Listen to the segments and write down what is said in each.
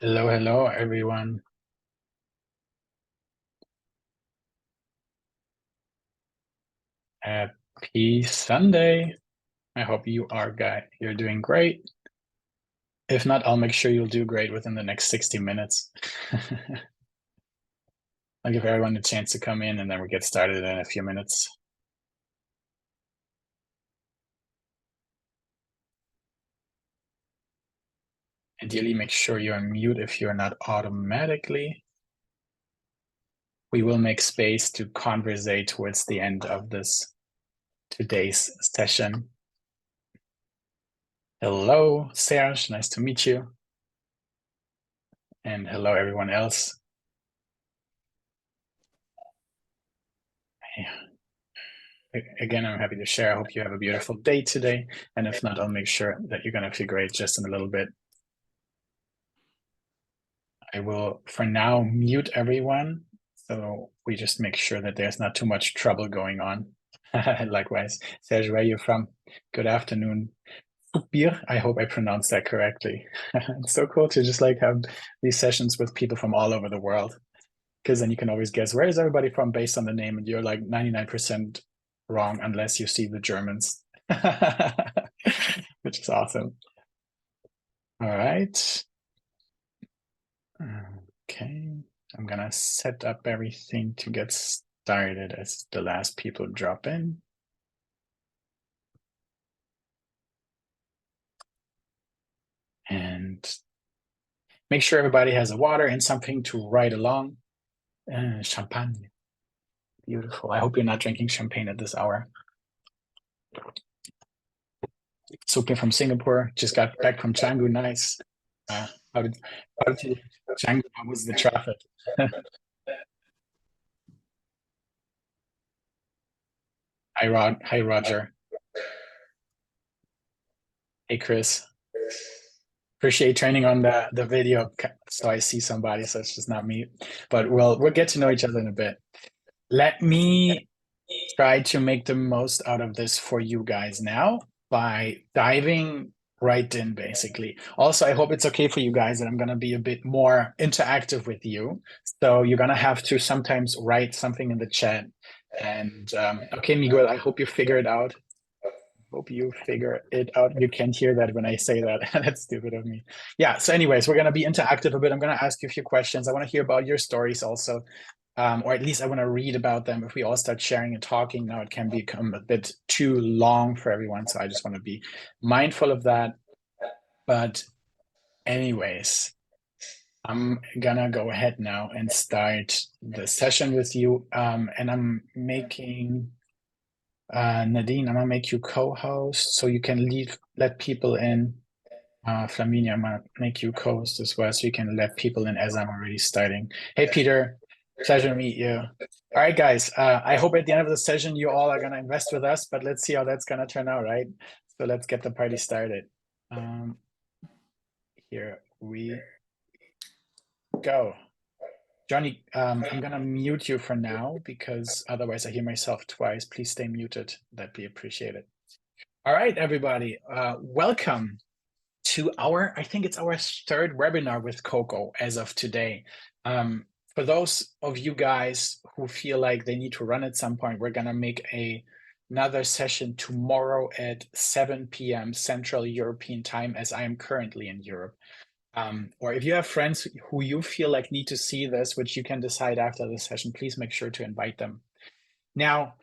Hello, hello, everyone. Happy Sunday. I hope you're doing great. If not, I'll make sure you'll do great within the next 60 minutes. I'll give everyone a chance to come in and then we'll get started in a few minutes. Ideally, make sure you're on mute if you're not automatically. We will make space to conversate towards the end of today's session. Hello, Serge, nice to meet you. And hello, everyone else. Again, I'm happy to share. I hope you have a beautiful day today. And if not, I'll make sure that you're going to feel great just in a little bit. I will, for now, mute everyone. So we just make sure that there's not too much trouble going on. Likewise. Serge, where are you from? Good afternoon. I hope I pronounced that correctly. It's so cool to just have these sessions with people from all over the world. Because then you can always guess, where is everybody from based on the name? And you're like 99% wrong unless you see the Germans, which is awesome. All right. Okay. I'm going to set up everything to get started as the last people drop in. And make sure everybody has a water and something to ride along. Champagne. Beautiful. I hope you're not drinking champagne at this hour. Super from Singapore. Just got back from Canggu. Nice. How did you Canggu? How was the traffic? Hi, Roger. Hey, Chris. Appreciate training on the video, so I see somebody, so it's just not me. But we'll get to know each other in a bit. Let me try to make the most out of this for you guys now by diving right in, basically. Also, I hope it's okay for you guys that I'm going to be a bit more interactive with you. So you're going to have to sometimes write something in the chat. And okay, Miguel, I hope you figure it out. Hope you figure it out. You can't hear that when I say that. That's stupid of me. Yeah. So, anyways, we're gonna be interactive a bit. I'm gonna ask you a few questions. I want to hear about your stories also, or at least I want to read about them. If we all start sharing and talking, now it can become a bit too long for everyone. So I just want to be mindful of that. But, anyways, I'm gonna go ahead now and start the session with you. And I'm making. Nadine, I'm gonna make you co-host so you can let people in. Flaminia, I'm gonna make you co-host as well so you can let people in as I'm already starting. Hey, Peter, pleasure to meet you. All right, guys, I hope at the end of the session you all are gonna invest with us, but let's see how that's gonna turn out, right? So let's get the party started. Here we go. Johnny, I'm gonna mute you for now because otherwise I hear myself twice. Please stay muted. That'd be appreciated. All right, everybody, welcome to I think it's our third webinar with Coco as of today. For those of you guys who feel like they need to run at some point, we're gonna make another session tomorrow at 7 p.m. Central European time, as I am currently in Europe. Or if you have friends who you feel like need to see this, which you can decide after the session, please make sure to invite them. Now,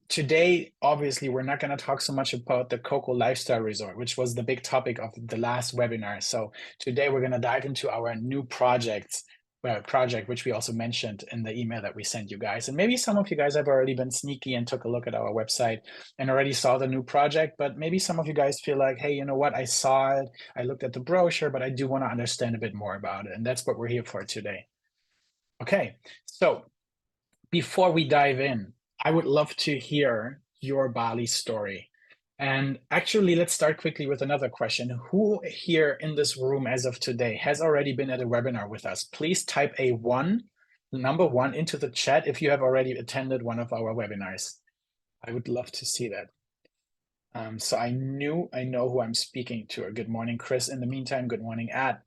today, obviously, we're not going to talk so much about the Coco Lifestyle Resort, which was the big topic of the last webinar. So today we're going to dive into our new project, which we also mentioned in the email that we sent you guys. And maybe some of you guys have already been sneaky and took a look at our website and already saw the new project, but maybe some of you guys feel like, hey, you know what? I saw it, I looked at the brochure, but I do want to understand a bit more about it. And that's what we're here for today. Okay, so before we dive in, I would love to hear your Bali story. And actually, let's start quickly with another question. Who here in this room as of today has already been at a webinar with us? Please type a number one into the chat if you have already attended one of our webinars. I would love to see that. So I know who I'm speaking to. Good morning, Chris. In the meantime, good morning, Ad.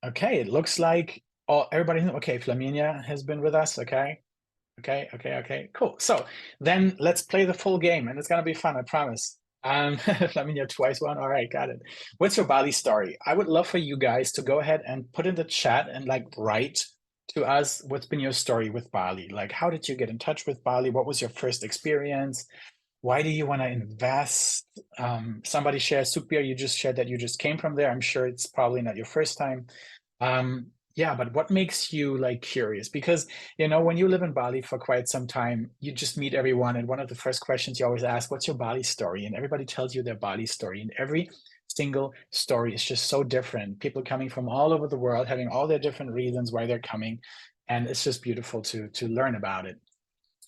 Okay, it looks like everybody, okay, Flaminia has been with us, okay. Okay, cool. So then let's play the full game and it's gonna be fun, I promise. Flaminia twice one, all right, got it. What's your Bali story? I would love for you guys to go ahead and put in the chat and like write to us what's been your story with Bali. Like, how did you get in touch with Bali? What was your first experience? Why do you want to invest? Somebody shared Sukbir, you just shared that you just came from there. I'm sure it's probably not your first time. Yeah, but what makes you like curious? Because when you live in Bali for quite some time, you just meet everyone, and one of the first questions you always ask, "What's your Bali story?" And everybody tells you their Bali story, and every single story is just so different. People coming from all over the world, having all their different reasons why they're coming, and it's just beautiful to learn about it.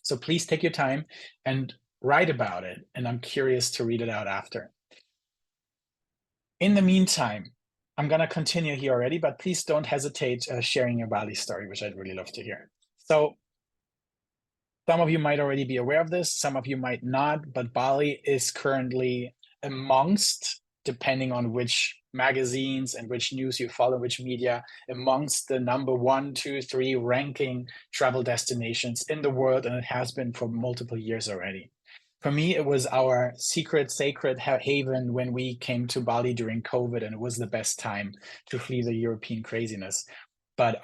So please take your time and write about it, and I'm curious to read it out after. In the meantime, I'm going to continue here already, but please don't hesitate sharing your Bali story, which I'd really love to hear. So some of you might already be aware of this, some of you might not, but Bali is currently amongst, depending on which magazines and which news you follow, which media, amongst the number 1, 2, 3 ranking travel destinations in the world, and it has been for multiple years already. For me, it was our secret, sacred haven when we came to Bali during COVID, and it was the best time to flee the European craziness. But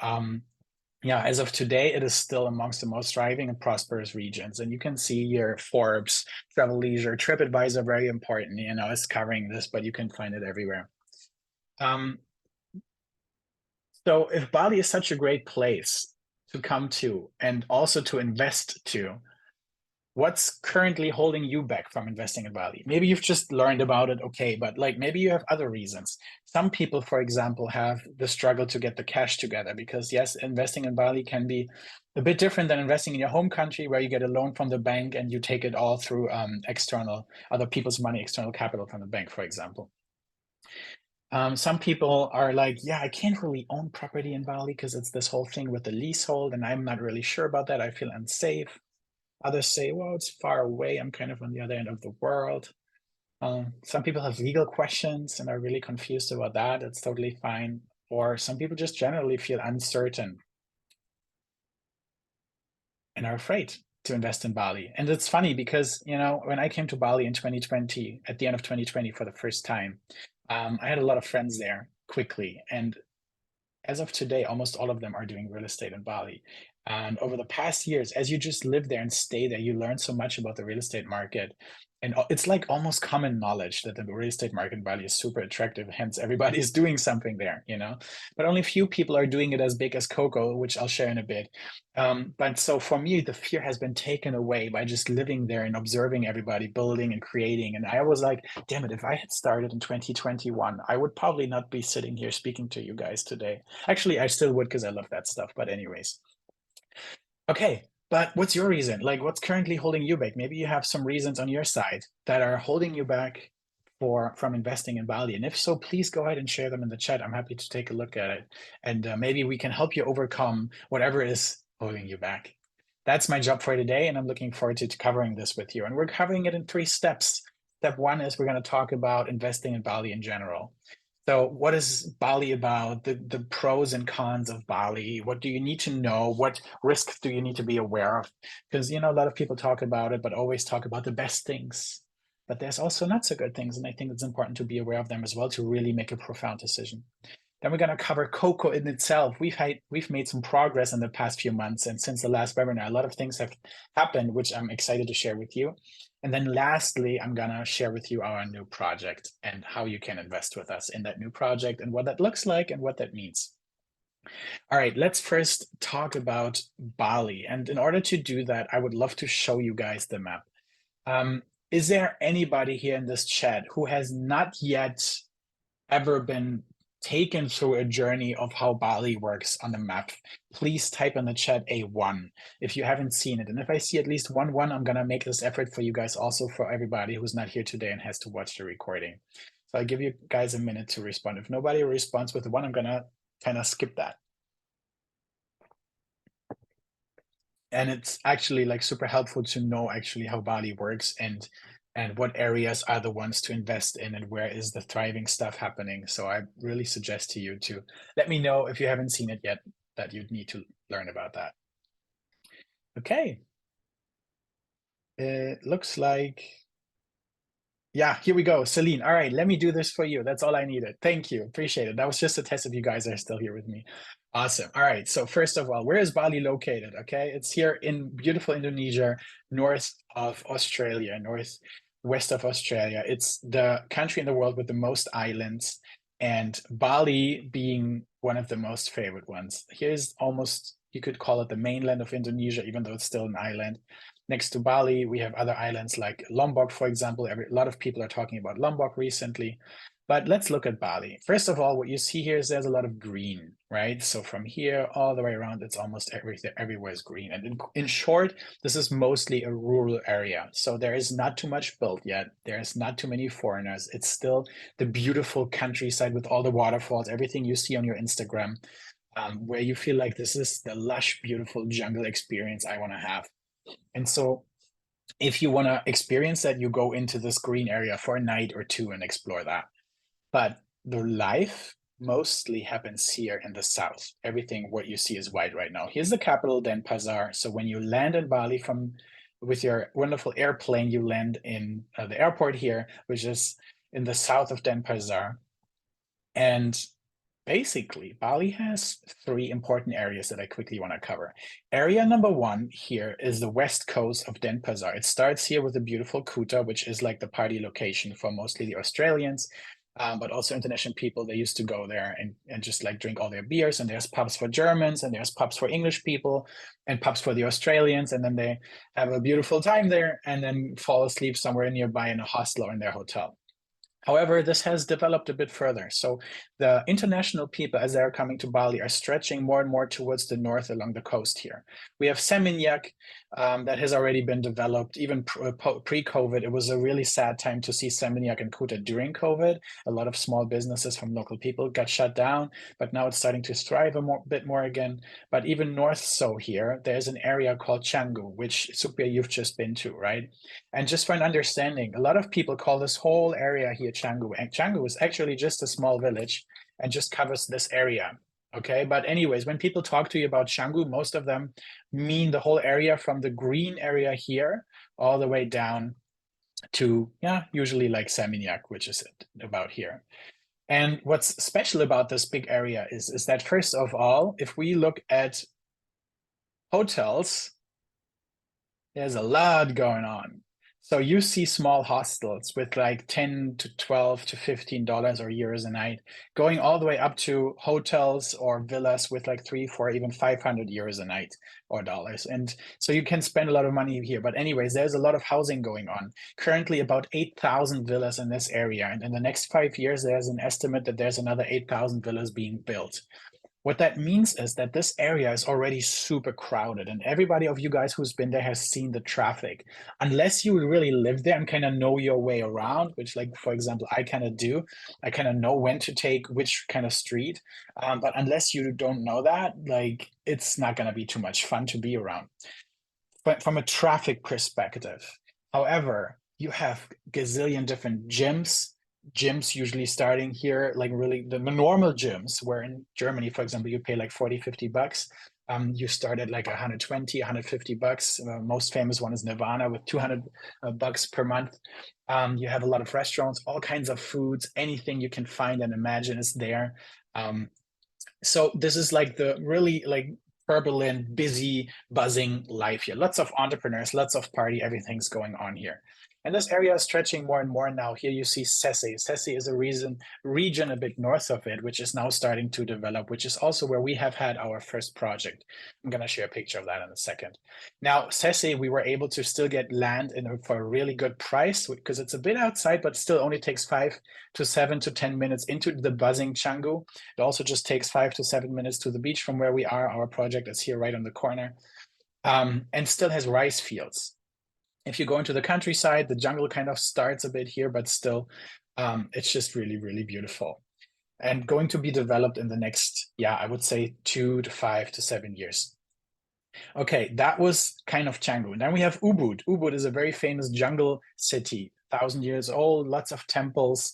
yeah, as of today, it is still amongst the most thriving and prosperous regions. And you can see here Forbes, Travel Leisure, TripAdvisor, very important, is covering this, but you can find it everywhere. So if Bali is such a great place to come to and also to invest to, what's currently holding you back from investing in Bali? Maybe you've just learned about it, okay, but like maybe you have other reasons. Some people, for example, have the struggle to get the cash together because yes, investing in Bali can be a bit different than investing in your home country where you get a loan from the bank and you take it all through external, other people's money, external capital from the bank, for example. Some people are like, yeah, I can't really own property in Bali because it's this whole thing with the leasehold and I'm not really sure about that. I feel unsafe. Others say, well, it's far away. I'm kind of on the other end of the world. Some people have legal questions and are really confused about that. It's totally fine. Or some people just generally feel uncertain and are afraid to invest in Bali. And it's funny because, when I came to Bali in 2020, at the end of 2020 for the first time, I had a lot of friends there quickly. And as of today, almost all of them are doing real estate in Bali. And over the past years, as you just live there and stay there, you learn so much about the real estate market. And it's like almost common knowledge that the real estate market in Bali is super attractive. Hence, everybody is doing something there, But only a few people are doing it as big as Coco, which I'll share in a bit. But so for me, the fear has been taken away by just living there and observing everybody building and creating. And I was like, damn it, if I had started in 2021, I would probably not be sitting here speaking to you guys today. Actually, I still would because I love that stuff. But anyways. Okay, but what's your reason? Like, what's currently holding you back? Maybe you have some reasons on your side that are holding you back from investing in Bali. And if so, please go ahead and share them in the chat. I'm happy to take a look at it. And maybe we can help you overcome whatever is holding you back. That's my job for today. And I'm looking forward to covering this with you. And we're covering it in 3 steps. Step 1 is we're going to talk about investing in Bali in general. So what is Bali about? The pros and cons of Bali? What do you need to know? What risks do you need to be aware of? Because, a lot of people talk about it, but always talk about the best things. But there's also not so good things. And I think it's important to be aware of them as well to really make a profound decision. Then we're going to cover Coco in itself. We've made some progress in the past few months. And since the last webinar, a lot of things have happened, which I'm excited to share with you. And then lastly, I'm going to share with you our new project and how you can invest with us in that new project and what that looks like and what that means. All right, let's first talk about Bali. And in order to do that, I would love to show you guys the map. Is there anybody here in this chat who has not yet ever been taken through a journey of how Bali works on the map? Please type in the chat A1 if you haven't seen it. And if I see at least one, I'm going to make this effort for you guys also for everybody who's not here today and has to watch the recording. So I'll give you guys a minute to respond. If nobody responds with 1, I'm going to kind of skip that. And it's actually like super helpful to know actually how Bali works and and what areas are the ones to invest in and where is the thriving stuff happening. So I really suggest to you to let me know if you haven't seen it yet, that you'd need to learn about that. Okay. It looks like, yeah, here we go. Celine. All right, let me do this for you. That's all I needed. Thank you. Appreciate it. That was just a test if you guys are still here with me. Awesome. All right. So first of all, where is Bali located? Okay. It's here in beautiful Indonesia, north of Australia, northwest of Australia. It's the country in the world with the most islands, and Bali being one of the most favorite ones. Here's almost, you could call it the mainland of Indonesia, even though it's still an island. Next to Bali, we have other islands like Lombok, for example. A lot of people are talking about Lombok recently. But let's look at Bali. First of all, what you see here is there's a lot of green, right? So from here all the way around, it's almost everything, everywhere is green. And in short, this is mostly a rural area. So there is not too much built yet. There's not too many foreigners. It's still the beautiful countryside with all the waterfalls, everything you see on your Instagram, where you feel like this is the lush, beautiful jungle experience I want to have. And so if you want to experience that, you go into this green area for a night or two and explore that. But the life mostly happens here in the south. Everything what you see is white right now. Here's the capital, Denpasar. So when you land in Bali with your wonderful airplane, you land in the airport here, which is in the south of Denpasar. And basically, Bali has three important areas that I quickly want to cover. Area number one here is the west coast of Denpasar. It starts here with the beautiful Kuta, which is like the party location for mostly the Australians, but also international people. They used to go there and just like drink all their beers. And there's pubs for Germans, and there's pubs for English people, and pubs for the Australians. And then they have a beautiful time there and then fall asleep somewhere nearby in a hostel or in their hotel. However, this has developed a bit further. So the international people, as they're coming to Bali, are stretching more and more towards the north along the coast here. We have Seminyak that has already been developed. Even pre-COVID, it was a really sad time to see Seminyak and Kuta during COVID. A lot of small businesses from local people got shut down, but now it's starting to thrive a bit more again. But even north so here, there's an area called Canggu, which Sukhbir, you've just been to, right? And just for an understanding, a lot of people call this whole area here Canggu, and Canggu is actually just a small village and just covers this area. Okay, but anyways, when people talk to you about Canggu, most of them mean the whole area from the green area here all the way down to, yeah, usually like Seminyak, which is about here. And what's special about this big area is that, first of all, if we look at hotels, there's a lot going on. So you see small hostels with like 10 to 12 to $15 or euros a night, going all the way up to hotels or villas with like 3, 4, even 500 euros a night or dollars. And so you can spend a lot of money here. But anyways, there's a lot of housing going on. Currently about 8,000 villas in this area. And in the next 5 years, there's an estimate that there's another 8,000 villas being built. What that means is that this area is already super crowded, and everybody of you guys who's been there has seen the traffic. Unless you really live there and kind of know your way around, which, like, for example, I kind of do. I kind of know when to take which kind of street. But unless you don't know that, like, it's not going to be too much fun to be around. But from a traffic perspective, however, you have gazillion different gyms usually starting here, like really the normal gyms, where in Germany, for example, you pay like 40, 50 bucks. You start at like 120, 150 bucks. Most famous one is Nirvana with 200 bucks per month. You have a lot of restaurants, all kinds of foods, anything you can find and imagine is there. So this is like the really like turbulent, busy, buzzing life here. Lots of entrepreneurs, lots of party, everything's going on here. And this area is stretching more and more now. Here you see Sese. Sese is a region a bit north of it, which is now starting to develop, which is also where we have had our first project. I'm going to share a picture of that in a second. Now, Sese, we were able to still get land for a really good price because it's a bit outside, but still only takes 5 to 7 to 10 minutes into the buzzing Canggu. It also just takes 5 to 7 minutes to the beach from where we are. Our project is here right on the corner, and still has rice fields. If you go into the countryside, the jungle kind of starts a bit here, but still, it's just really, really beautiful. And going to be developed in the next, yeah, I would say 2 to 5 to 7 years. Okay, that was kind of Canggu. Then we have Ubud. Ubud is a very famous jungle city, 1,000 years old, lots of temples,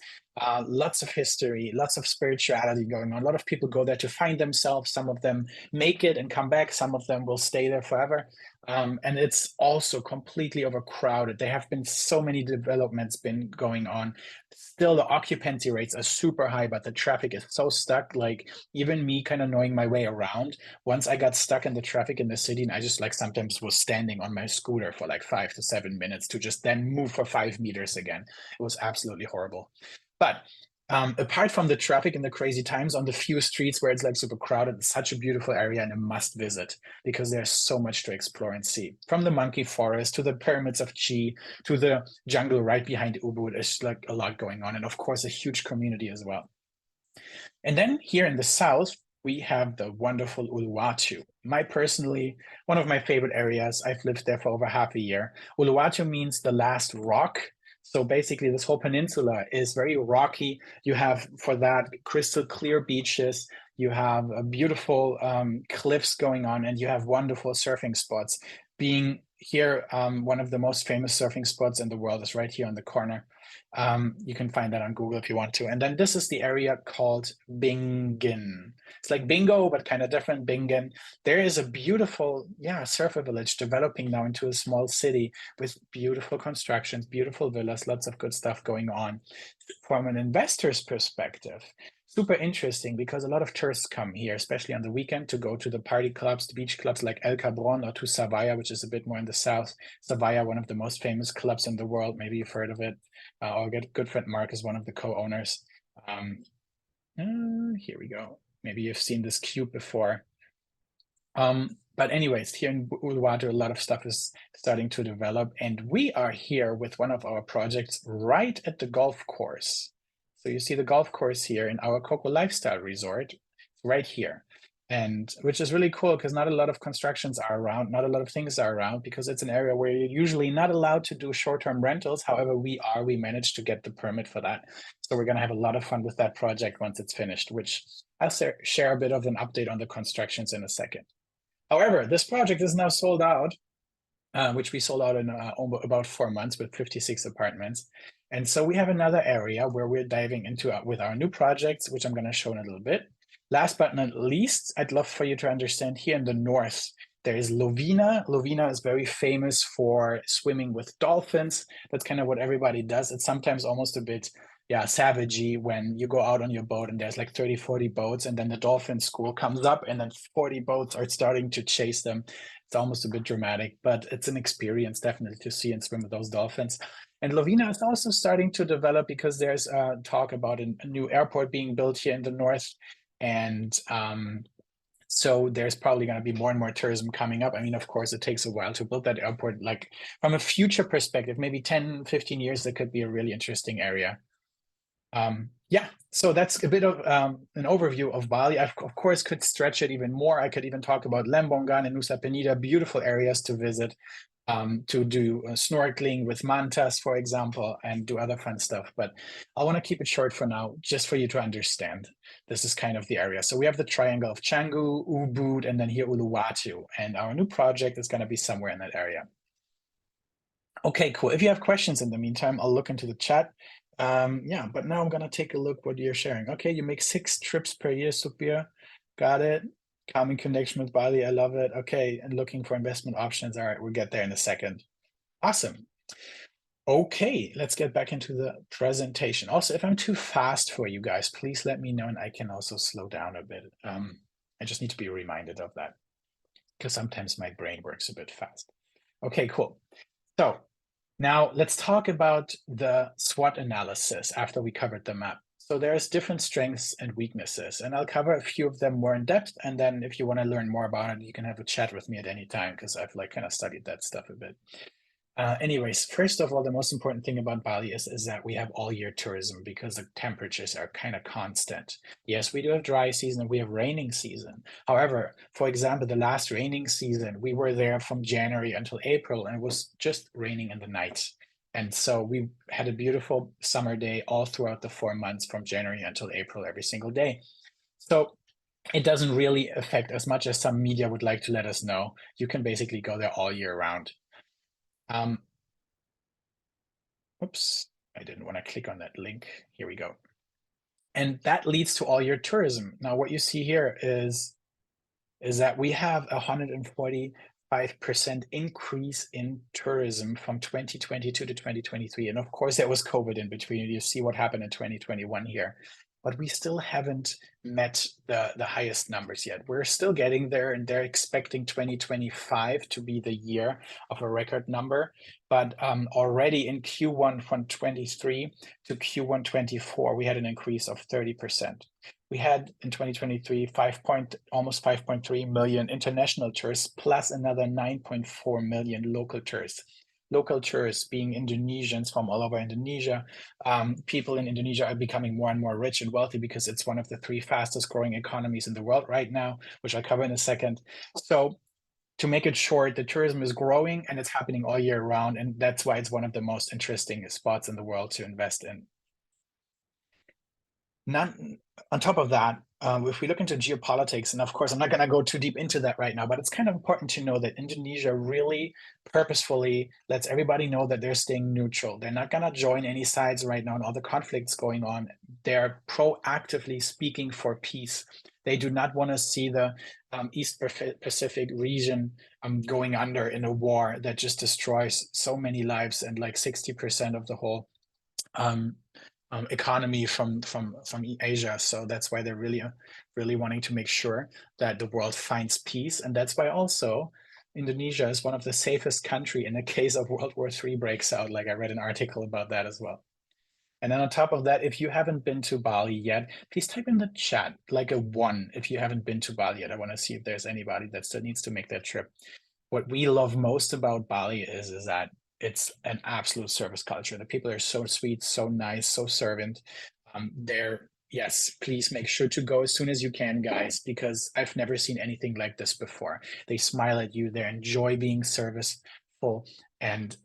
lots of history, lots of spirituality going on. A lot of people go there to find themselves. Some of them make it and come back. Some of them will stay there forever. And it's also completely overcrowded. There have been so many developments been going on. Still, the occupancy rates are super high, but the traffic is so stuck. Like even me kind of knowing my way around, once I got stuck in the traffic in the city, and I just like sometimes was standing on my scooter for like 5 to 7 minutes to just then move for 5 meters again. It was absolutely horrible. But apart from the traffic and the crazy times, on the few streets where it's like super crowded, it's such a beautiful area and a must visit because there's so much to explore and see. From the monkey forest to the pyramids of Chi to the jungle right behind Ubud, it's like a lot going on. And of course, a huge community as well. And then here in the south, we have the wonderful Uluwatu. One of my favorite areas. I've lived there for over half a year. Uluwatu means the last rock. So basically this whole peninsula is very rocky. You have, for that, crystal clear beaches. You have beautiful cliffs going on, and you have wonderful surfing spots. Being here, one of the most famous surfing spots in the world is right here on the corner. You can find that on Google if you want to. And then this is the area called Bingen. It's like bingo, but kind of different, Bingen. There is a beautiful, surfer village developing now into a small city with beautiful constructions, beautiful villas, lots of good stuff going on. From an investor's perspective, super interesting because a lot of tourists come here, especially on the weekend, to go to the party clubs, the beach clubs like El Cabron, or to Savaya, which is a bit more in the south. Savaya, one of the most famous clubs in the world. Maybe you've heard of it. Our good friend Mark is one of the co-owners. Here we go. Maybe you've seen this cube before. But anyways, here in Uluwatu, a lot of stuff is starting to develop. And we are here with one of our projects right at the golf course. So you see the golf course here in our Coco Lifestyle Resort, right here. And which is really cool because not a lot of constructions are around, not a lot of things are around, because it's an area where you're usually not allowed to do short-term rentals. However, we managed to get the permit for that. So we're going to have a lot of fun with that project once it's finished, which I'll share a bit of an update on the constructions in a second. However, this project is now sold out, which we sold out in about 4 months with 56 apartments. And so we have another area where we're diving into with our new projects, which I'm going to show in a little bit. Last but not least, I'd love for you to understand here in the north, there is Lovina. Lovina is very famous for swimming with dolphins. That's kind of what everybody does. It's sometimes almost a bit savagey when you go out on your boat and there's like 30, 40 boats, and then the dolphin school comes up and then 40 boats are starting to chase them. It's almost a bit dramatic, but it's an experience definitely to see and swim with those dolphins. And Lovina is also starting to develop because there's talk about a new airport being built here in the north. And so there's probably going to be more and more tourism coming up. I mean, of course, it takes a while to build that airport. Like from a future perspective, maybe 10, 15 years, that could be a really interesting area. So that's a bit of an overview of Bali. I, of course, could stretch it even more. I could even talk about Lembongan and Nusa Penida, beautiful areas to visit, to do snorkeling with mantas, for example, and do other fun stuff. But I want to keep it short for now, just for you to understand. This is kind of the area. So we have the triangle of Canggu, Ubud, and then here Uluwatu. And our new project is going to be somewhere in that area. Okay, cool. If you have questions in the meantime, I'll look into the chat. But now I'm going to take a look what you're sharing. Okay, you make 6 trips per year, Supir. Got it. Calming connection with Bali. I love it. Okay, and looking for investment options. All right, we'll get there in a second. Awesome. Okay, let's get back into the presentation. Also, if I'm too fast for you guys, please let me know, and I can also slow down a bit. I just need to be reminded of that because sometimes my brain works a bit fast. Okay, cool. So now let's talk about the SWOT analysis after we covered the map. So there's different strengths and weaknesses, and I'll cover a few of them more in depth. And then if you want to learn more about it, you can have a chat with me at any time because I've like kind of studied that stuff a bit. Anyways, first of all, the most important thing about Bali is that we have all year tourism because the temperatures are kind of constant. Yes, we do have dry season and we have raining season. However, for example, the last raining season, we were there from January until April and it was just raining in the night. And so we had a beautiful summer day all throughout the 4 months from January until April every single day. So it doesn't really affect as much as some media would like to let us know. You can basically go there all year round. Oops. I didn't want to click on that link. Here we go. And that leads to all your tourism. Now, what you see here is that we have 145% increase in tourism from 2022 to 2023. And of course, there was COVID in between. You see what happened in 2021 here. But we still haven't met the highest numbers yet. We're still getting there, and they're expecting 2025 to be the year of a record number. But already in Q1 from 23 to Q1 24, we had an increase of 30%. We had in 2023 almost 5.3 million international tourists, plus another 9.4 million local tourists. Local tourists being Indonesians from all over Indonesia. People in Indonesia are becoming more and more rich and wealthy because it's one of the 3 fastest growing economies in the world right now, which I'll cover in a second. So to make it short, the tourism is growing and it's happening all year round. And that's why it's one of the most interesting spots in the world to invest in. On top of that, if we look into geopolitics, and of course, I'm not going to go too deep into that right now, but it's kind of important to know that Indonesia really purposefully lets everybody know that they're staying neutral. They're not going to join any sides right now in all the conflicts going on. They're proactively speaking for peace. They do not want to see the East Pacific region going under in a war that just destroys so many lives and like 60% of the whole economy from Asia. So that's why they're really wanting to make sure that the world finds peace. And that's why also Indonesia is one of the safest country in the case of World War III breaks out. Like I read an article about that as well. And then on top of that, if you haven't been to Bali yet, please type in the chat like a 1 if you haven't been to Bali yet. I want to see if there's anybody that still needs to make that trip. What we love most about Bali is that it's an absolute service culture. The people are so sweet, so nice, so servant. Yes, please make sure to go as soon as you can, guys, because I've never seen anything like this before. They smile at you, they enjoy being serviceful. And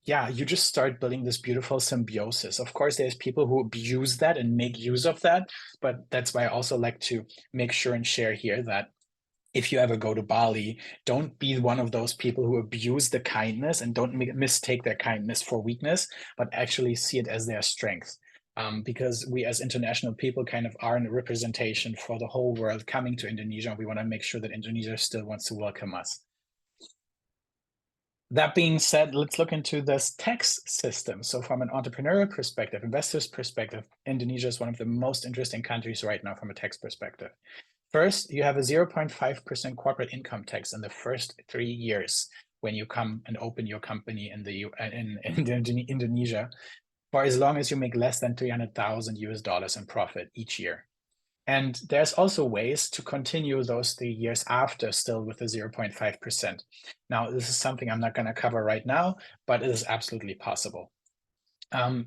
yeah, you just start building this beautiful symbiosis. Of course, there's people who abuse that and make use of that, but that's why I also like to make sure and share here that if you ever go to Bali, don't be one of those people who abuse the kindness and don't mistake their kindness for weakness, but actually see it as their strength. Because we as international people kind of are a representation for the whole world coming to Indonesia. We want to make sure that Indonesia still wants to welcome us. That being said, let's look into this tax system. So from an entrepreneurial perspective, investor's perspective, Indonesia is one of the most interesting countries right now from a tax perspective. First, you have a 0.5% corporate income tax in the first 3 years when you come and open your company in Indonesia, for as long as you make less than $300,000 in profit each year. And there's also ways to continue those 3 years after still with the 0.5%. Now, this is something I'm not going to cover right now, but it is absolutely possible.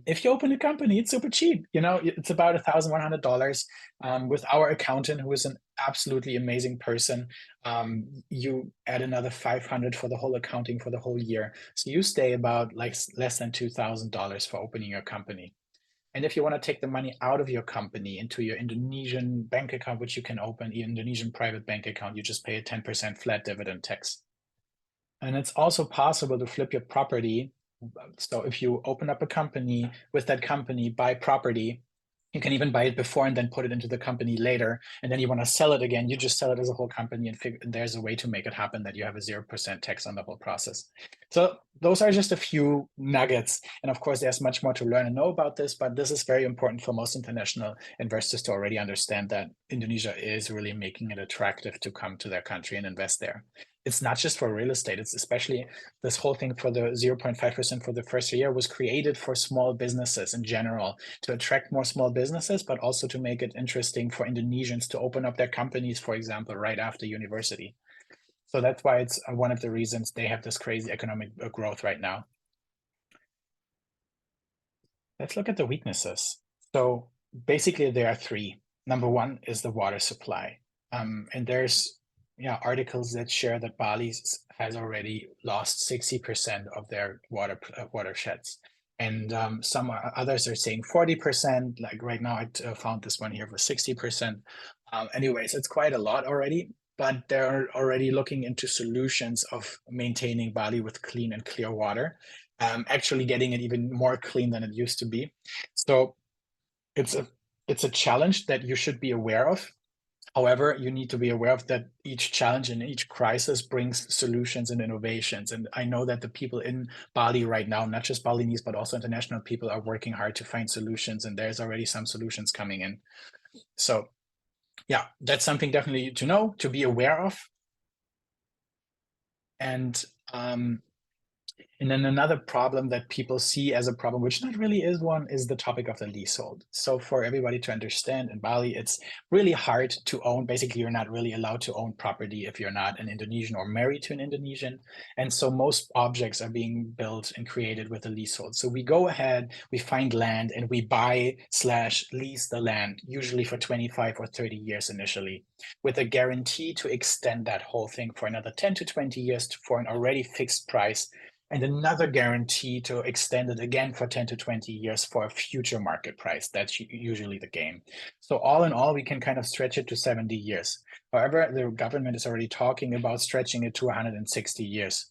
If you open a company, it's super cheap. You know, it's about $1,100 with our accountant, who is an absolutely amazing person. You add another $500 for the whole accounting for the whole year. So you stay about like less than $2,000 for opening your company. And if you want to take the money out of your company into your Indonesian bank account, which you can open, your Indonesian private bank account, you just pay a 10% flat dividend tax. And it's also possible to flip your property. So if you open up a company, with that company, buy property, you can even buy it before and then put it into the company later. And then you want to sell it again, you just sell it as a whole company, and there's a way to make it happen that you have a 0% tax on the whole process. So those are just a few nuggets. And of course, there's much more to learn and know about this, but this is very important for most international investors to already understand that Indonesia is really making it attractive to come to their country and invest there. It's not just for real estate. It's especially this whole thing for the 0.5% for the first year was created for small businesses in general, to attract more small businesses, but also to make it interesting for Indonesians to open up their companies, for example, right after university. So that's why it's one of the reasons they have this crazy economic growth right now. Let's look at the weaknesses. So basically there are 3. Number 1 is the water supply. And there's articles that share that Bali has already lost 60% of their watersheds. And some others are saying 40%. Like right now, I found this one here for 60%. Anyways, it's quite a lot already, but they're already looking into solutions of maintaining Bali with clean and clear water. actually getting it even more clean than it used to be. So it's a challenge that you should be aware of. However, you need to be aware of that each challenge and each crisis brings solutions and innovations. And I know that the people in Bali right now, not just Balinese, but also international people, are working hard to find solutions, and there's already some solutions coming in. So yeah, that's something definitely to know, to be aware of. And then another problem that people see as a problem, which not really is one, is the topic of the leasehold. So for everybody to understand, in Bali, it's really hard to own. Basically, you're not really allowed to own property if you're not an Indonesian or married to an Indonesian. And so most objects are being built and created with a leasehold. So we go ahead, we find land, and we buy/lease the land, usually for 25 or 30 years initially, with a guarantee to extend that whole thing for another 10 to 20 years for an already fixed price, and another guarantee to extend it again for 10 to 20 years for a future market price. That's usually the game. So all in all, we can kind of stretch it to 70 years. However, the government is already talking about stretching it to 160 years.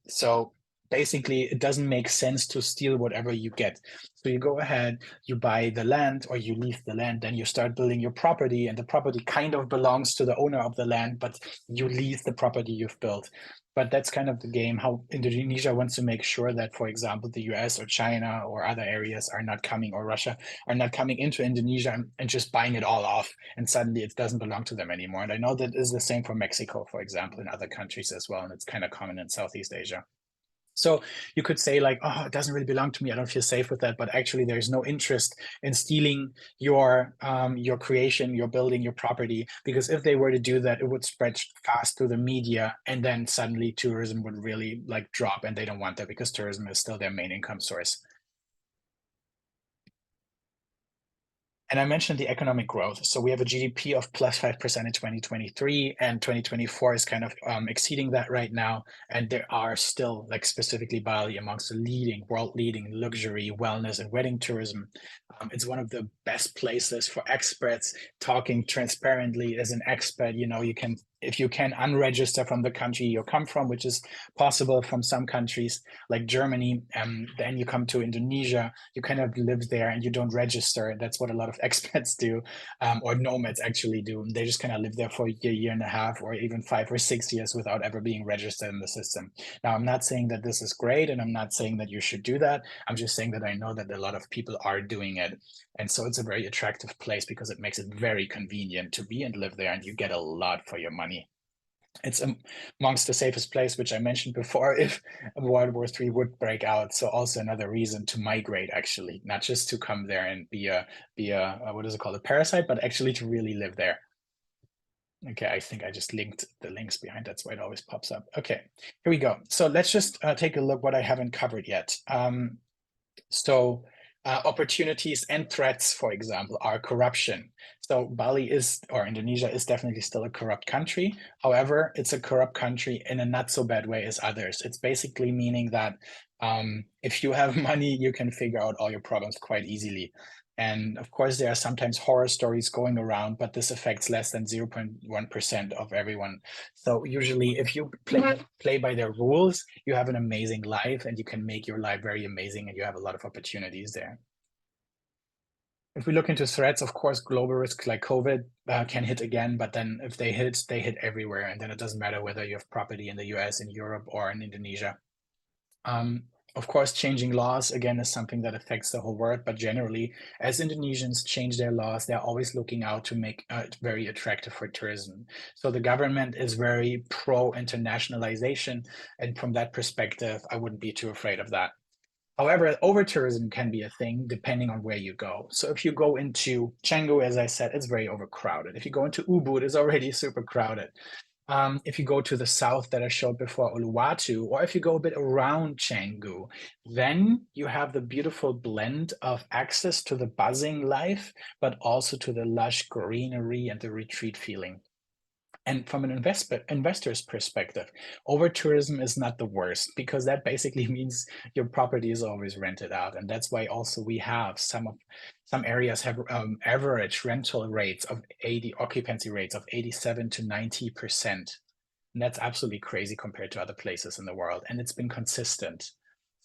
So basically, it doesn't make sense to steal whatever you get. So you go ahead, you buy the land or you lease the land, then you start building your property, and the property kind of belongs to the owner of the land, but you lease the property you've built. But that's kind of the game, how Indonesia wants to make sure that, for example, the US or China or other areas are not coming, or Russia are not coming into Indonesia and just buying it all off, and suddenly it doesn't belong to them anymore. And I know that is the same for Mexico, for example, and other countries as well. And it's kind of common in Southeast Asia. So you could say like, oh, it doesn't really belong to me, I don't feel safe with that. But actually, there's no interest in stealing your creation, your building, your property, because if they were to do that, it would spread fast through the media, and then suddenly tourism would really like drop, and they don't want that because tourism is still their main income source. And I mentioned the economic growth. So we have a GDP of plus 5% in 2023, and 2024 is kind of exceeding that right now. And there are still, like specifically Bali, amongst the world leading luxury, wellness, and wedding tourism. It's one of the best places for expats. Talking transparently as an expat, you can, if you can unregister from the country you come from, which is possible from some countries like Germany, then you come to Indonesia, you kind of live there and you don't register. That's what a lot of expats do, or nomads actually do. They just kind of live there for a year and a half, or even 5 or 6 years without ever being registered in the system. Now, I'm not saying that this is great, and I'm not saying that you should do that. I'm just saying that I know that a lot of people are doing it. And so it's a very attractive place because it makes it very convenient to be and live there, and you get a lot for your money. It's amongst the safest place, which I mentioned before, if World War III would break out. So also another reason to migrate, actually, not just to come there and be a what is it called, a parasite, but actually to really live there. Okay, I think I just linked the links behind. That's why it always pops up. Okay, here we go. So let's just take a look what I haven't covered yet. So opportunities and threats, for example, are corruption. So Bali is, or Indonesia is definitely still a corrupt country. However, it's a corrupt country in a not so bad way as others. It's basically meaning that if you have money, you can figure out all your problems quite easily. And of course, there are sometimes horror stories going around, but this affects less than 0.1% of everyone. So usually if you play by their rules, you have an amazing life, and you can make your life very amazing, and you have a lot of opportunities there. If we look into threats, of course, global risks like COVID can hit again, but then if they hit everywhere. And then it doesn't matter whether you have property in the US, in Europe, or in Indonesia. Of course, changing laws, again, is something that affects the whole world. But generally, as Indonesians change their laws, they're always looking out to make it very attractive for tourism. So the government is very pro-internationalization. And from that perspective, I wouldn't be too afraid of that. However, over-tourism can be a thing depending on where you go. So if you go into Canggu, as I said, it's very overcrowded. If you go into Ubud, it's already super crowded. If you go to the south that I showed before, Uluwatu, or if you go a bit around Canggu, then you have the beautiful blend of access to the buzzing life, but also to the lush greenery and the retreat feeling. And from an investor's perspective, over tourism is not the worst, because that basically means your property is always rented out. And that's why also we have some areas have average rental rates of occupancy rates of 87 to 90%. And that's absolutely crazy compared to other places in the world. And it's been consistent.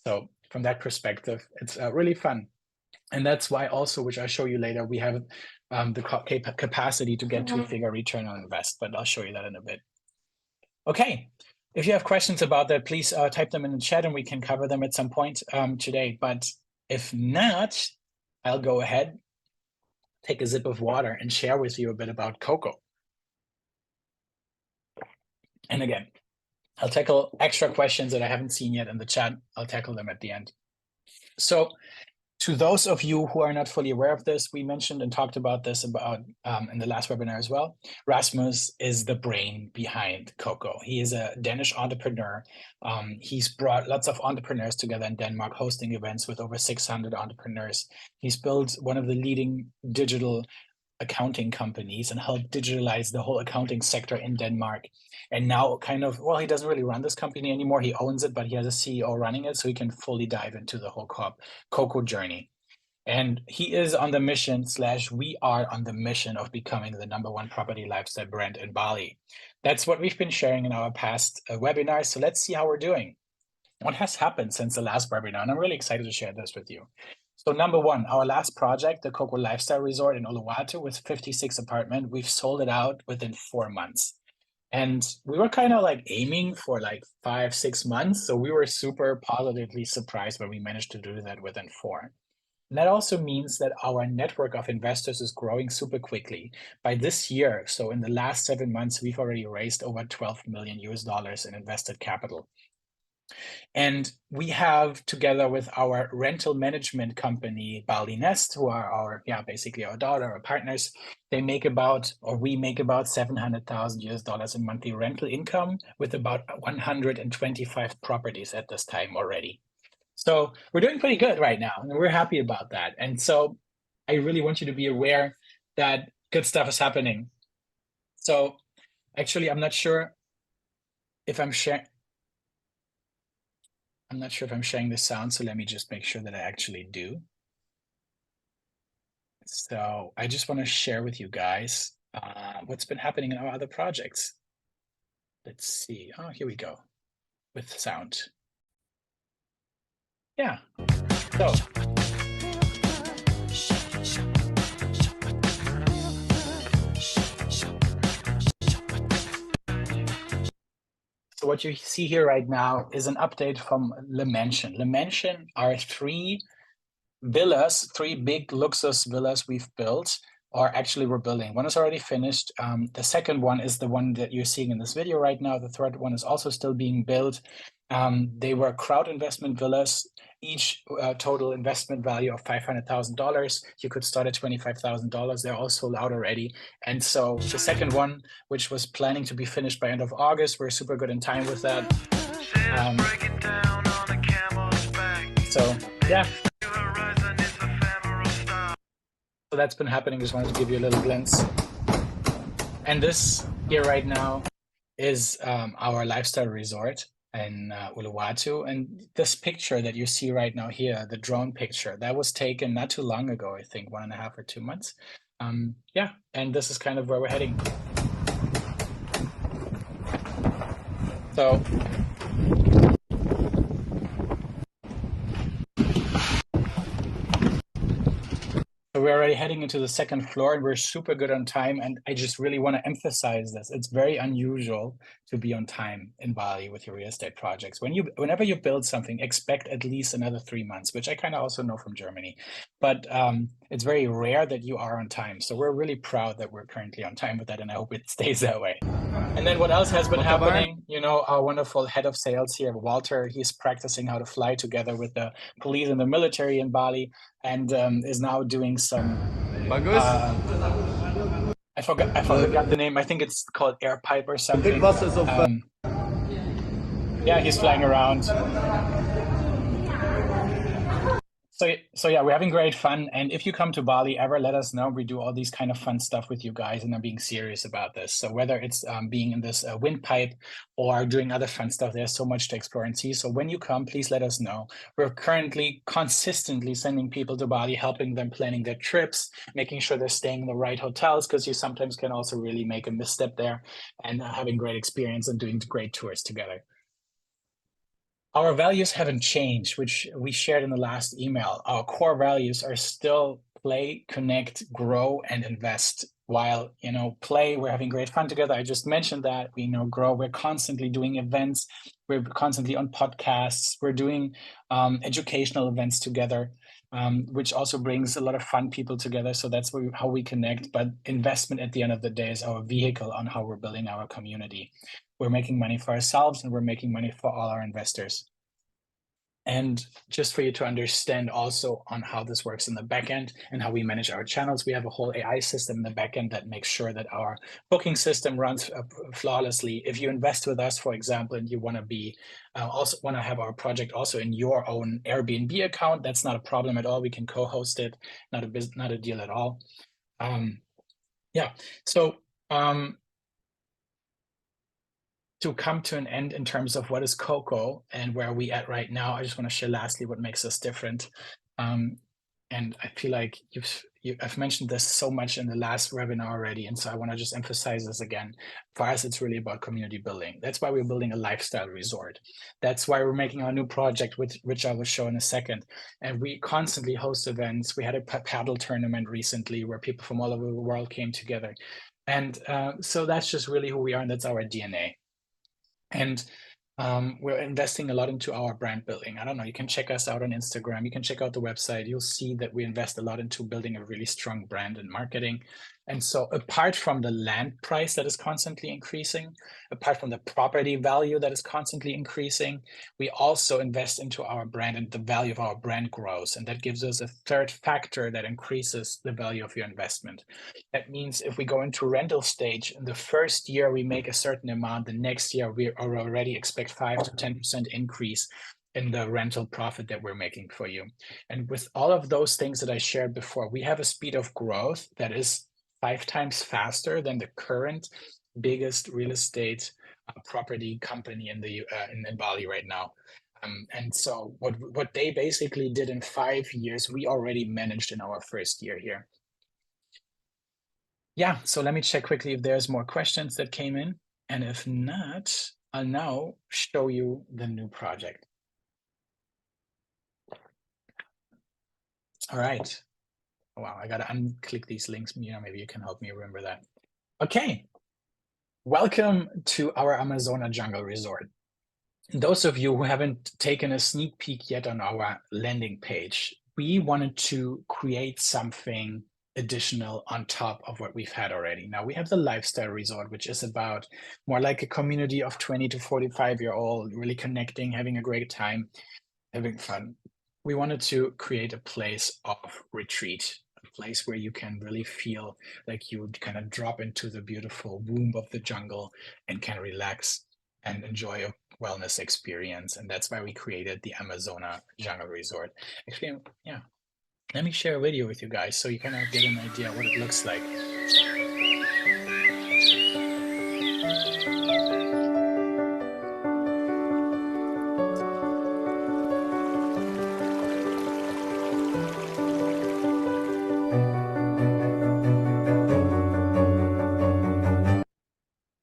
So from that perspective, it's really fun. And that's why also, which I'll show you later, we have the capacity to get two-figure return on invest, but I'll show you that in a bit. Okay, if you have questions about that, please type them in the chat and we can cover them at some point today. But if not, I'll go ahead, take a sip of water and share with you a bit about Coco. And again, I'll tackle extra questions that I haven't seen yet in the chat. I'll tackle them at the end. So to those of you who are not fully aware of this, we mentioned and talked about this about in the last webinar as well. Rasmus is the brain behind Coco. He is a Danish entrepreneur. He's brought lots of entrepreneurs together in Denmark, hosting events with over 600 entrepreneurs. He's built one of the leading digital accounting companies and helped digitalize the whole accounting sector in Denmark. And now kind of, well, he doesn't really run this company anymore. He owns it, but he has a CEO running it, so he can fully dive into the whole Coco journey. And he is on the mission / we are on the mission of becoming the #1 property lifestyle brand in Bali. That's what we've been sharing in our past webinars. So let's see how we're doing. What has happened since the last webinar? And I'm really excited to share this with you. So #1, our last project, the Coco Lifestyle Resort in Uluwatu with 56 apartments, we've sold it out within 4 months. And we were kind of like aiming for like 5-6 months. So we were super positively surprised when we managed to do that within 4. And that also means that our network of investors is growing super quickly. By this year, so in the last 7 months, we've already raised over $12 million in invested capital. And we have, together with our rental management company, Bali Nest, who are our, basically our daughter, our partners, we make about $700,000 in monthly rental income with about 125 properties at this time already. So we're doing pretty good right now, and we're happy about that. And so I really want you to be aware that good stuff is happening. So actually, I'm not sure if I'm sharing. I'm not sure if I'm sharing the sound, so let me just make sure that I actually do. So I just want to share with you guys what's been happening in our other projects. Let's see. Oh, here we go with sound. Yeah. So what you see here right now is an update from Le Mansion. Le Mansion are 3 villas, 3 big luxus villas we've built, or actually we're building. One is already finished. The second one is the one that you're seeing in this video right now. The third one is also still being built. They were crowd investment villas, each total investment value of $500,000. You could start at $25,000. They're all sold out already. And so the second one, which was planning to be finished by end of August, we're super good in time with that. So yeah. So that's been happening. Just wanted to give you a little glimpse. And this here right now is our lifestyle resort in Uluwatu. And this picture that you see right now here, the drone picture, that was taken not too long ago, I think 1.5 or 2 months. Yeah, and this is kind of where we're heading. So we're already heading into the second floor and we're super good on time. And I just really want to emphasize this. It's very unusual to be on time in Bali with your real estate projects. Whenever you build something, expect at least another 3 months, which I kind of also know from Germany. But it's very rare that you are on time. So we're really proud that we're currently on time with that. And I hope it stays that way. And then what else has been happening? You know, our wonderful head of sales here, Walter, he's practicing how to fly together with the police and the military in Bali, and is now doing some. I forgot the name. I think it's called air pipe or something. Yeah, he's flying around. So yeah, we're having great fun. And if you come to Bali ever, let us know. We do all these kind of fun stuff with you guys, and I'm being serious about this. So whether it's being in this windpipe or doing other fun stuff, there's so much to explore and see. So when you come, please let us know. We're currently consistently sending people to Bali, helping them planning their trips, making sure they're staying in the right hotels, because you sometimes can also really make a misstep there, and having great experience and doing great tours together. Our values haven't changed, which we shared in the last email. Our core values are still play, connect, grow, and invest. While, play, we're having great fun together. I just mentioned that. We grow. We're constantly doing events. We're constantly on podcasts. We're doing educational events together, which also brings a lot of fun people together. So that's how we connect. But investment at the end of the day is our vehicle on how we're building our community. We're making money for ourselves and we're making money for all our investors. And just for you to understand also on how this works in the backend and how we manage our channels, we have a whole AI system in the backend that makes sure that our booking system runs flawlessly. If you invest with us, for example, and you want to be also want to have our project also in your own Airbnb account, that's not a problem at all. We can co-host it, not a deal at all. Yeah, so to come to an end in terms of what is Coco and where we at right now, I just want to share lastly what makes us different. And I feel like I've mentioned this so much in the last webinar already, and so I want to just emphasize this again. For us, it's really about community building. That's why we're building a lifestyle resort. That's why we're making our new project, which I will show in a second. And we constantly host events. We had a paddle tournament recently where people from all over the world came together. And so that's just really who we are, and that's our DNA. And we're investing a lot into our brand building. I don't know, you can check us out on Instagram. You can check out the website. You'll see that we invest a lot into building a really strong brand and marketing. And so apart from the land price that is constantly increasing, apart from the property value that is constantly increasing, we also invest into our brand, and the value of our brand grows. And that gives us a third factor that increases the value of your investment. That means if we go into rental stage, in the first year we make a certain amount, the next year we already expect 5 to 10% increase in the rental profit that we're making for you. And with all of those things that I shared before, we have a speed of growth that is 5 times faster than the current biggest real estate property company in Bali right now. And so what they basically did in 5 years, we already managed in our first year here. Yeah, so let me check quickly if there's more questions that came in. And if not, I'll now show you the new project. All right. Wow, I got to unclick these links. Maybe you can help me remember that. Okay. Welcome to our Amazona Jungle Resort. Those of you who haven't taken a sneak peek yet on our landing page, we wanted to create something additional on top of what we've had already. Now we have the lifestyle resort, which is about more like a community of 20 to 45-year-old, really connecting, having a great time, having fun. We wanted to create a place of retreat, a place where you can really feel like you kind of drop into the beautiful womb of the jungle and can relax and enjoy a wellness experience. And that's why we created the Amazona Jungle Resort. Actually, yeah, let me share a video with you guys so you kind of get an idea what it looks like.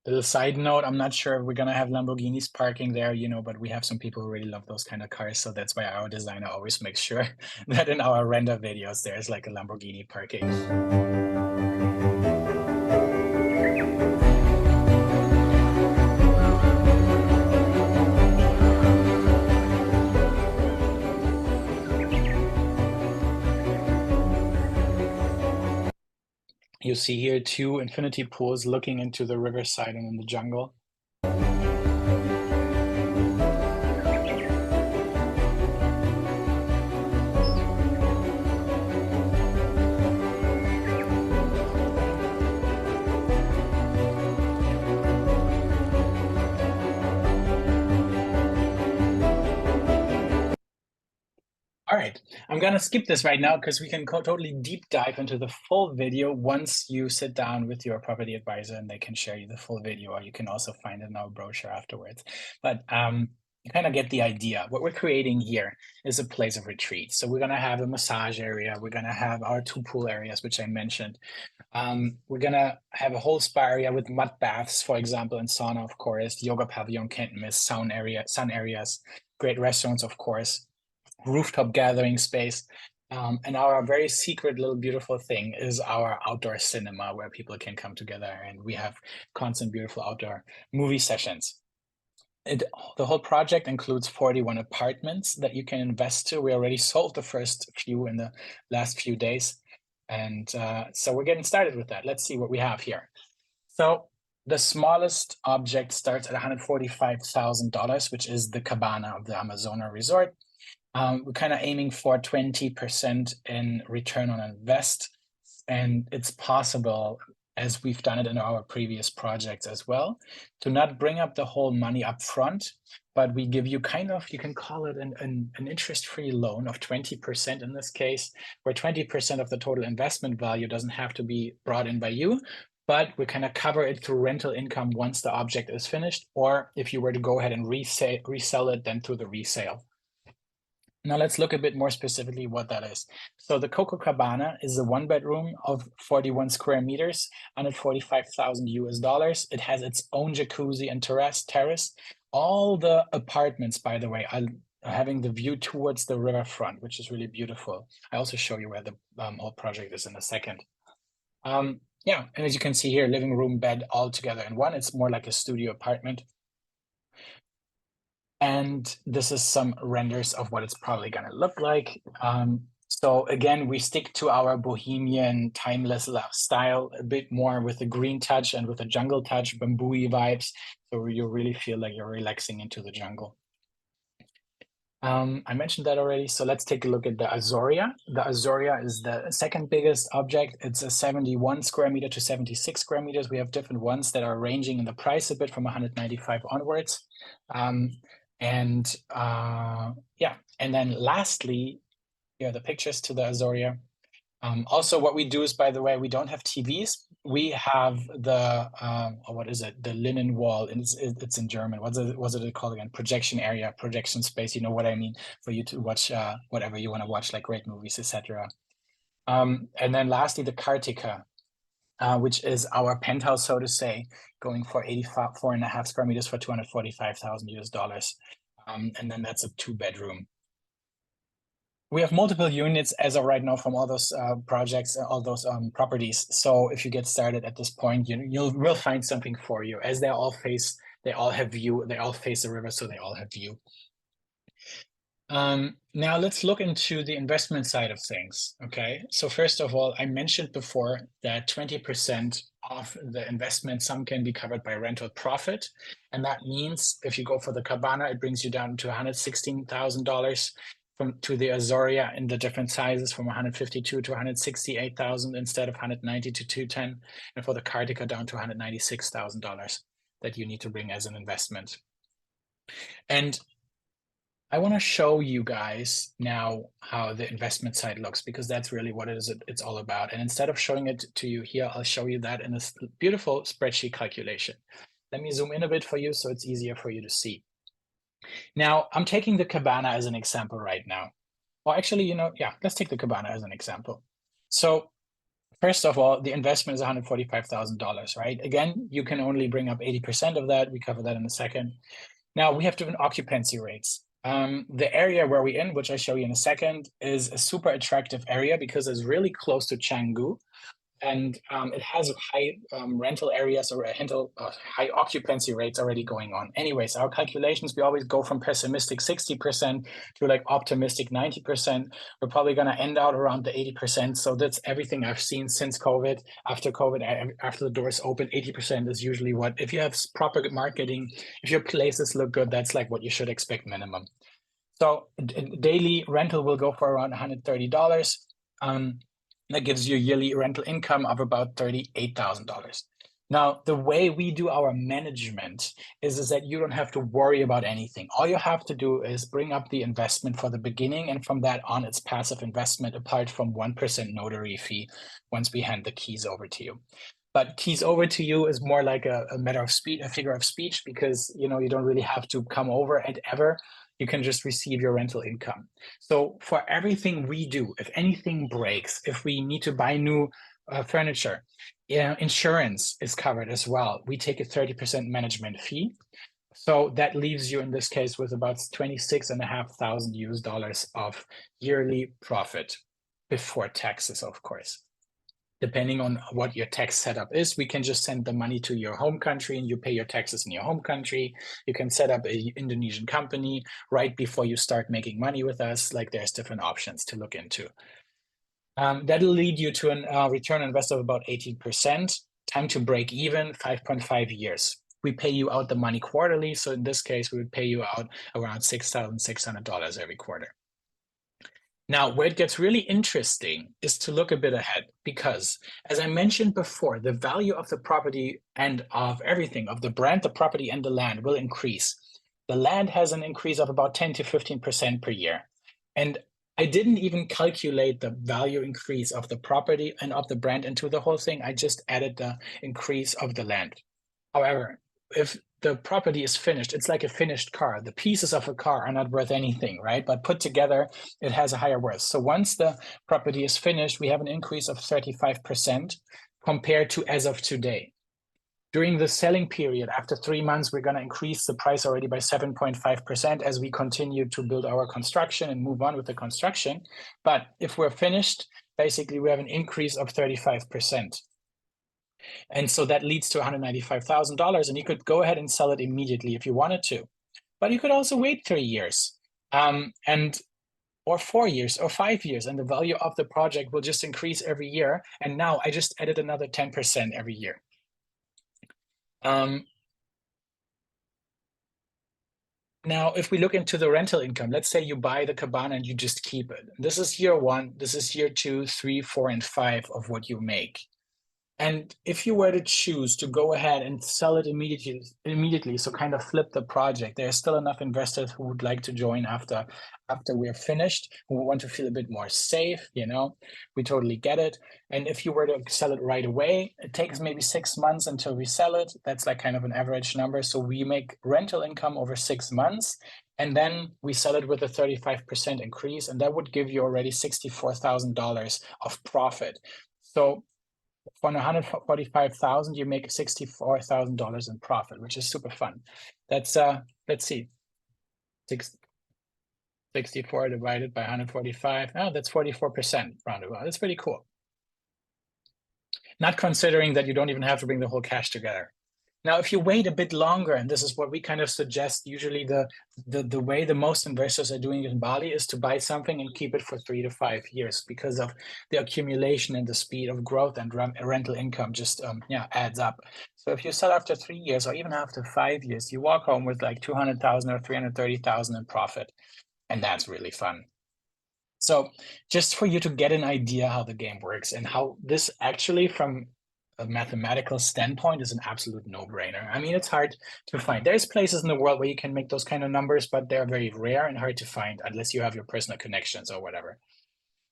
Little side note, I'm not sure if we're gonna have Lamborghinis parking there, but we have some people who really love those kind of cars. So that's why our designer always makes sure that in our render videos, there's like a Lamborghini parking. You see here 2 infinity pools looking into the riverside and in the jungle. All right, I'm gonna skip this right now because we can totally deep dive into the full video once you sit down with your property advisor and they can share you the full video, or you can also find it in our brochure afterwards. But you kind of get the idea. What we're creating here is a place of retreat. So we're gonna have a massage area. We're gonna have our 2 pool areas, which I mentioned. We're gonna have a whole spa area with mud baths, for example, and sauna, of course, yoga pavilion, can't miss, sun areas, great restaurants, of course, rooftop gathering space. And our very secret little beautiful thing is our outdoor cinema where people can come together, and we have constant beautiful outdoor movie sessions. The whole project includes 41 apartments that you can invest to. We already sold the first few in the last few days. And so we're getting started with that. Let's see what we have here. So the smallest object starts at $145,000, which is the cabana of the Amazona Resort. We're kind of aiming for 20% in return on invest. And it's possible, as we've done it in our previous projects as well, to not bring up the whole money up front, but we give you kind of, you can call it an interest-free loan of 20% in this case, where 20% of the total investment value doesn't have to be brought in by you, but we kind of cover it through rental income once the object is finished, or if you were to go ahead and resell it, then through the resale. Now let's look a bit more specifically what that is. So the Coco Cabana is a 1-bedroom of 41 square meters, $145,000. It has its own jacuzzi and terrace. All the apartments, by the way, are having the view towards the riverfront, which is really beautiful. I also show you where the whole project is in a second. Yeah, and as you can see here, living room, bed, all together in one. It's more like a studio apartment. And this is some renders of what it's probably going to look like. So again, we stick to our bohemian, timeless style, a bit more with a green touch and with a jungle touch, bamboo-y vibes. So you really feel like you're relaxing into the jungle. I mentioned that already. So let's take a look at the Azoria. The Azoria is the second biggest object. It's a 71 square meter to 76 square meters. We have different ones that are ranging in the price a bit from 195 onwards. Yeah, and then lastly, here are the pictures to the Azoria. Also, what we do is, by the way, we don't have TVs. We have the, what is it? The linen wall, and it's in German. What's it called again? Projection area, projection space. You know what I mean? For you to watch whatever you want to watch, like great movies, etc. And then lastly, the Kartika, which is our penthouse, so to say, going for 84.5 square meters for $245,000. And then that's a 2-bedroom. We have multiple units as of right now from all those projects, all those properties. So if you get started at this point, we'll find something for you, as they all have view, they all face the river, so they all have view. Now let's look into the investment side of things. Okay, so first of all, I mentioned before that 20% of the investment, some can be covered by rental profit. And that means if you go for the cabana, it brings you down to $116,000. To the Azoria in the different sizes, from 152 to 168,000 instead of 190 to 210, and for the Kartika down to $196,000 that you need to bring as an investment. And I want to show you guys now how the investment side looks, because that's really what it's all about. And instead of showing it to you here, I'll show you that in this beautiful spreadsheet calculation. Let me zoom in a bit for you so it's easier for you to see. Now, I'm taking the cabana as an example right now. Well, actually, yeah, let's take the cabana as an example. So first of all, the investment is $145,000, right? Again, you can only bring up 80% of that. We cover that in a second. Now, we have different occupancy rates. The area where we're in, which I show you in a second, is a super attractive area because it's really close to Canggu. And it has high rental areas or high occupancy rates already going on. Anyways, our calculations, we always go from pessimistic 60% to like optimistic 90%. We're probably going to end out around the 80%. So that's everything I've seen since COVID. After COVID, after the doors open, 80% is usually what, if you have proper marketing, if your places look good, that's like what you should expect minimum. So daily rental will go for around $130. That gives you a yearly rental income of about $38,000. Now, the way we do our management is that you don't have to worry about anything. All you have to do is bring up the investment for the beginning, and from that on, it's passive investment apart from 1% notary fee once we hand the keys over to you. But keys over to you is more like a matter of speech, a figure of speech, because you don't really have to come over and ever. You can just receive your rental income. So for everything we do, if anything breaks, if we need to buy new furniture, insurance is covered as well. We take a 30% management fee. So that leaves you in this case with about $26,500 of yearly profit before taxes, of course. Depending on what your tax setup is, we can just send the money to your home country and you pay your taxes in your home country. You can set up an Indonesian company right before you start making money with us. Like there's different options to look into. That'll lead you to a return on investment of about 18%. Time to break even, 5.5 years. We pay you out the money quarterly. So in this case, we would pay you out around $6,600 every quarter. Now, where it gets really interesting is to look a bit ahead, because as I mentioned before, the value of the property and of everything, of the brand, the property, and the land will increase. The land has an increase of about 10 to 15% per year. And I didn't even calculate the value increase of the property and of the brand into the whole thing. I just added the increase of the land. However, if the property is finished, it's like a finished car. The pieces of a car are not worth anything, right? But put together, it has a higher worth. So once the property is finished, we have an increase of 35% compared to as of today. During the selling period, after 3 months, we're going to increase the price already by 7.5% as we continue to build our construction and move on with the construction. But if we're finished, basically we have an increase of 35%. And so that leads to $195,000, and you could go ahead and sell it immediately if you wanted to. But you could also wait 3 years or 4 years or 5 years, and the value of the project will just increase every year. And now I just added another 10% every year. Now, if we look into the rental income, let's say you buy the cabana and you just keep it. This is year 1, this is year 2, 3, 4, and 5 of what you make. And if you were to choose to go ahead and sell it immediately, so kind of flip the project, there's still enough investors who would like to join after we're finished, who want to feel a bit more safe, we totally get it. And if you were to sell it right away, it takes maybe 6 months until we sell it. That's like kind of an average number. So we make rental income over 6 months, and then we sell it with a 35% increase, and that would give you already $64,000 of profit. So for $145,000, you make $64,000 in profit, which is super fun. That's let's see, 64 divided by 145. Oh, that's 44% roundabout. That's pretty cool. Not considering that you don't even have to bring the whole cash together. Now, if you wait a bit longer, and this is what we kind of suggest, usually the way the most investors are doing it in Bali is to buy something and keep it for 3 to 5 years, because of the accumulation and the speed of growth, and rental income just adds up. So if you sell after 3 years or even after 5 years, you walk home with like 200,000 or 330,000 in profit, and that's really fun. So just for you to get an idea how the game works and how this actually, from a mathematical standpoint, is an absolute no-brainer. I mean, it's hard to find. There's places in the world where you can make those kind of numbers, but they're very rare and hard to find unless you have your personal connections or whatever.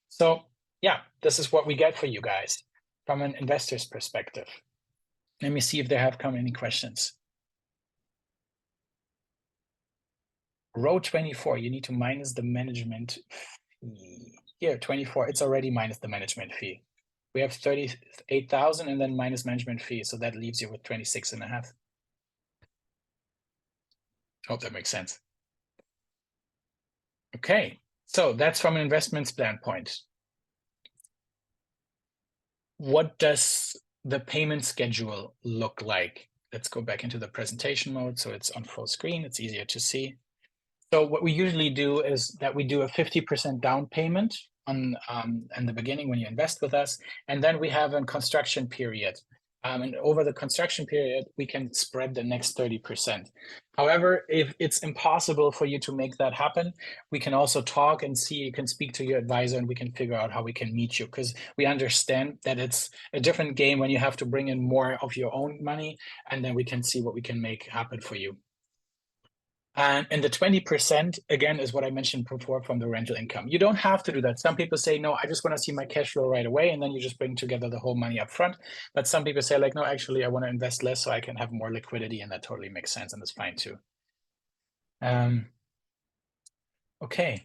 So yeah, this is what we get for you guys from an investor's perspective. Let me see if there have come any questions. Row 24, you need to minus the management fee. Here, 24, it's already minus the management fee. We have 38,000 and then minus management fee. So that leaves you with 26.5. Hope that makes sense. Okay, so that's from an investment standpoint. What does the payment schedule look like? Let's go back into the presentation mode so it's on full screen. It's easier to see. So what we usually do is that we do a 50% down payment in the beginning when you invest with us, and then we have a construction period. And over the construction period, we can spread the next 30%. However, if it's impossible for you to make that happen, we can also talk and see, you can speak to your advisor and we can figure out how we can meet you, because we understand that it's a different game when you have to bring in more of your own money, and then we can see what we can make happen for you. And the 20%, again, is what I mentioned before from the rental income. You don't have to do that. Some people say, no, I just want to see my cash flow right away. And then you just bring together the whole money up front. But some people say like, no, actually, I want to invest less so I can have more liquidity. And that totally makes sense. And it's fine too. Okay.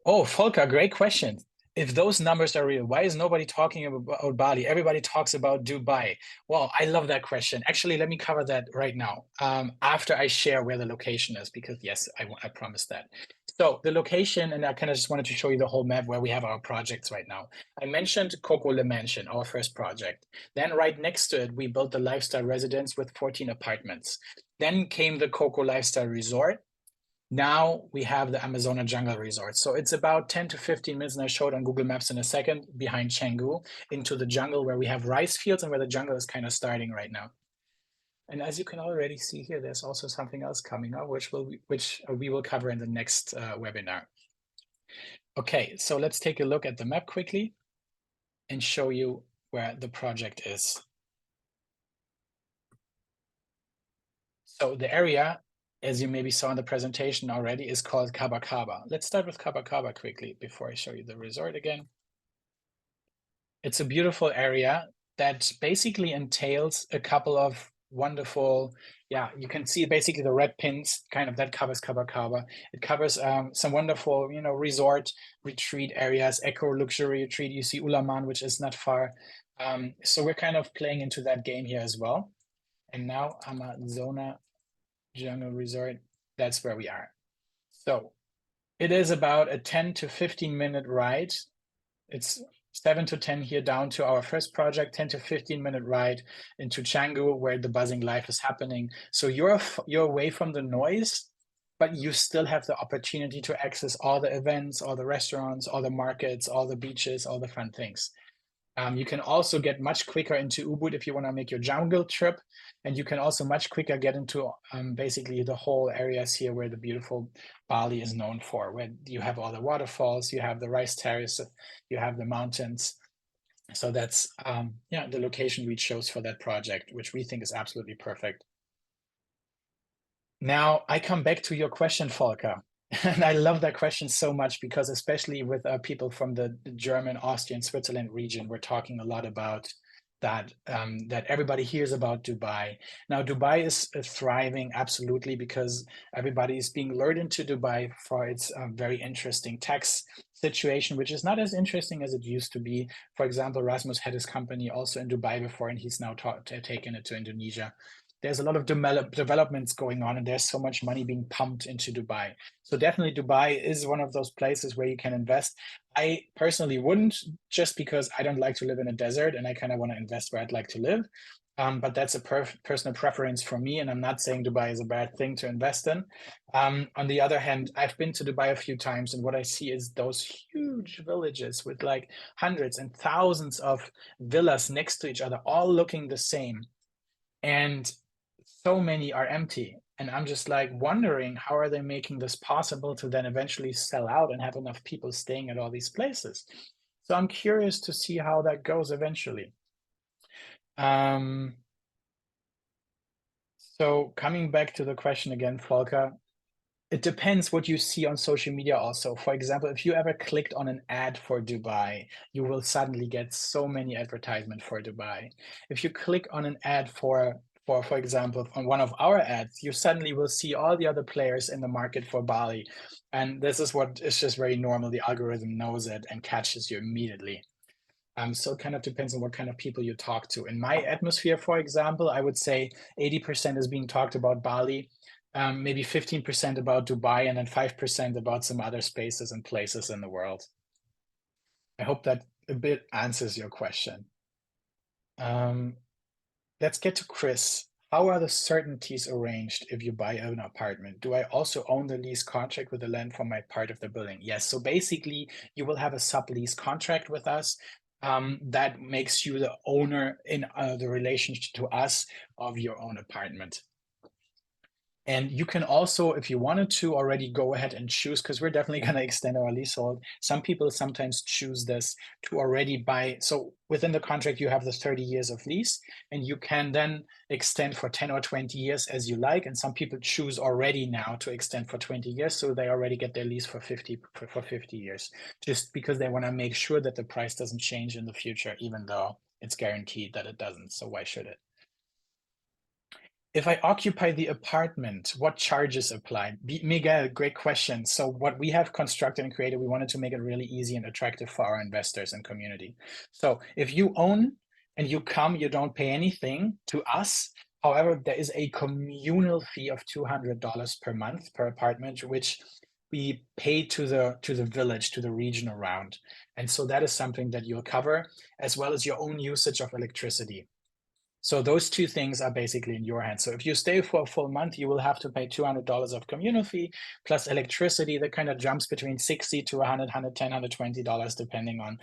Oh, Volker, great question. if those numbers are real, why is nobody talking about Bali? Everybody talks about Dubai. Well, I love that question. Actually, let me cover that right now after I share where the location is, because yes, I promised that. So the location, and I kind of just wanted to show you the whole map where we have our projects right now. I mentioned Coco Le Mansion, our first project. Then right next to it, we built the lifestyle residence with 14 apartments. Then came the Coco Lifestyle Resort. Now we have the Amazona Jungle Resort. So it's about 10 to 15 minutes, and I showed on Google Maps in a second, behind Canggu into the jungle where we have rice fields and where the jungle is kind of starting right now. And as you can already see here, there's also something else coming up, which we will cover in the next webinar. Okay, so let's take a look at the map quickly and show you where the project is. So the area, as you maybe saw in the presentation already, is called Kaba Kaba. Let's start with Kaba Kaba quickly before I show you the resort again. It's a beautiful area that basically entails a couple of wonderful, yeah, you can see basically the red pins, kind of that covers Kaba Kaba. It covers some wonderful, resort retreat areas, eco luxury retreat. You see Ulaman, which is not far. So we're kind of playing into that game here as well. And now Amazona Jungle Resort, that's where we are. So it is about a 10 to 15 minute ride. It's 7 to 10 here down to our first project, 10 to 15 minute ride into Canggu, where the buzzing life is happening. So you're away from the noise, but you still have the opportunity to access all the events, all the restaurants, all the markets, all the beaches, all the fun things. You can also get much quicker into Ubud if you want to make your jungle trip. And you can also much quicker get into basically the whole areas here where the beautiful Bali is known for, where you have all the waterfalls, you have the rice terrace, you have the mountains. So that's the location we chose for that project, which we think is absolutely perfect. Now I come back to your question, Volker. And I love that question so much because especially with people from the German, Austrian, Switzerland region, we're talking a lot about that, that everybody hears about Dubai. Now, Dubai is thriving absolutely because everybody is being lured into Dubai for its very interesting tax situation, which is not as interesting as it used to be. For example, Rasmus had his company also in Dubai before, and he's now taken it to Indonesia. There's a lot of developments going on, and there's so much money being pumped into Dubai. So definitely Dubai is one of those places where you can invest. I personally wouldn't, just because I don't like to live in a desert and I kind of want to invest where I'd like to live. But that's a personal preference for me, and I'm not saying Dubai is a bad thing to invest in. On the other hand, I've been to Dubai a few times, and what I see is those huge villages with like hundreds and thousands of villas next to each other, all looking the same. And so many are empty. And I'm just like wondering, how are they making this possible to then eventually sell out and have enough people staying at all these places? So I'm curious to see how that goes eventually. So coming back to the question again, Volker, it depends what you see on social media also. For example, if you ever clicked on an ad for Dubai, you will suddenly get so many advertisements for Dubai. If you click on an ad for example, on one of our ads, you suddenly will see all the other players in the market for Bali. And this is what is just very normal. The algorithm knows it and catches you immediately. So it kind of depends on what kind of people you talk to. In my atmosphere, for example, I would say 80% is being talked about Bali, maybe 15% about Dubai, and then 5% about some other spaces and places in the world. I hope that a bit answers your question. Let's get to Chris. How are the certainties arranged if you buy an apartment? Do I also own the lease contract with the land for my part of the building? Yes. So basically, you will have a sublease contract with us. That makes you the owner in the relationship to us of your own apartment. And you can also, if you wanted to, already go ahead and choose, because we're definitely going to extend our leasehold. Some people sometimes choose this to already buy. So within the contract, you have the 30 years of lease, and you can then extend for 10 or 20 years as you like. And some people choose already now to extend for 20 years. So they already get their lease for 50 years, just because they want to make sure that the price doesn't change in the future, even though it's guaranteed that it doesn't. So why should it? If I occupy the apartment, what charges apply? Miguel, great question. So what we have constructed and created, we wanted to make it really easy and attractive for our investors and community. So if you own and you come, you don't pay anything to us. However, there is a communal fee of $200 per month per apartment, which we pay to the village, to the region around. And so that is something that you'll cover, as well as your own usage of electricity. So those two things are basically in your hands. So if you stay for a full month, you will have to pay $200 of communal fee plus electricity that kind of jumps between 60 to 100, 110, $120, depending on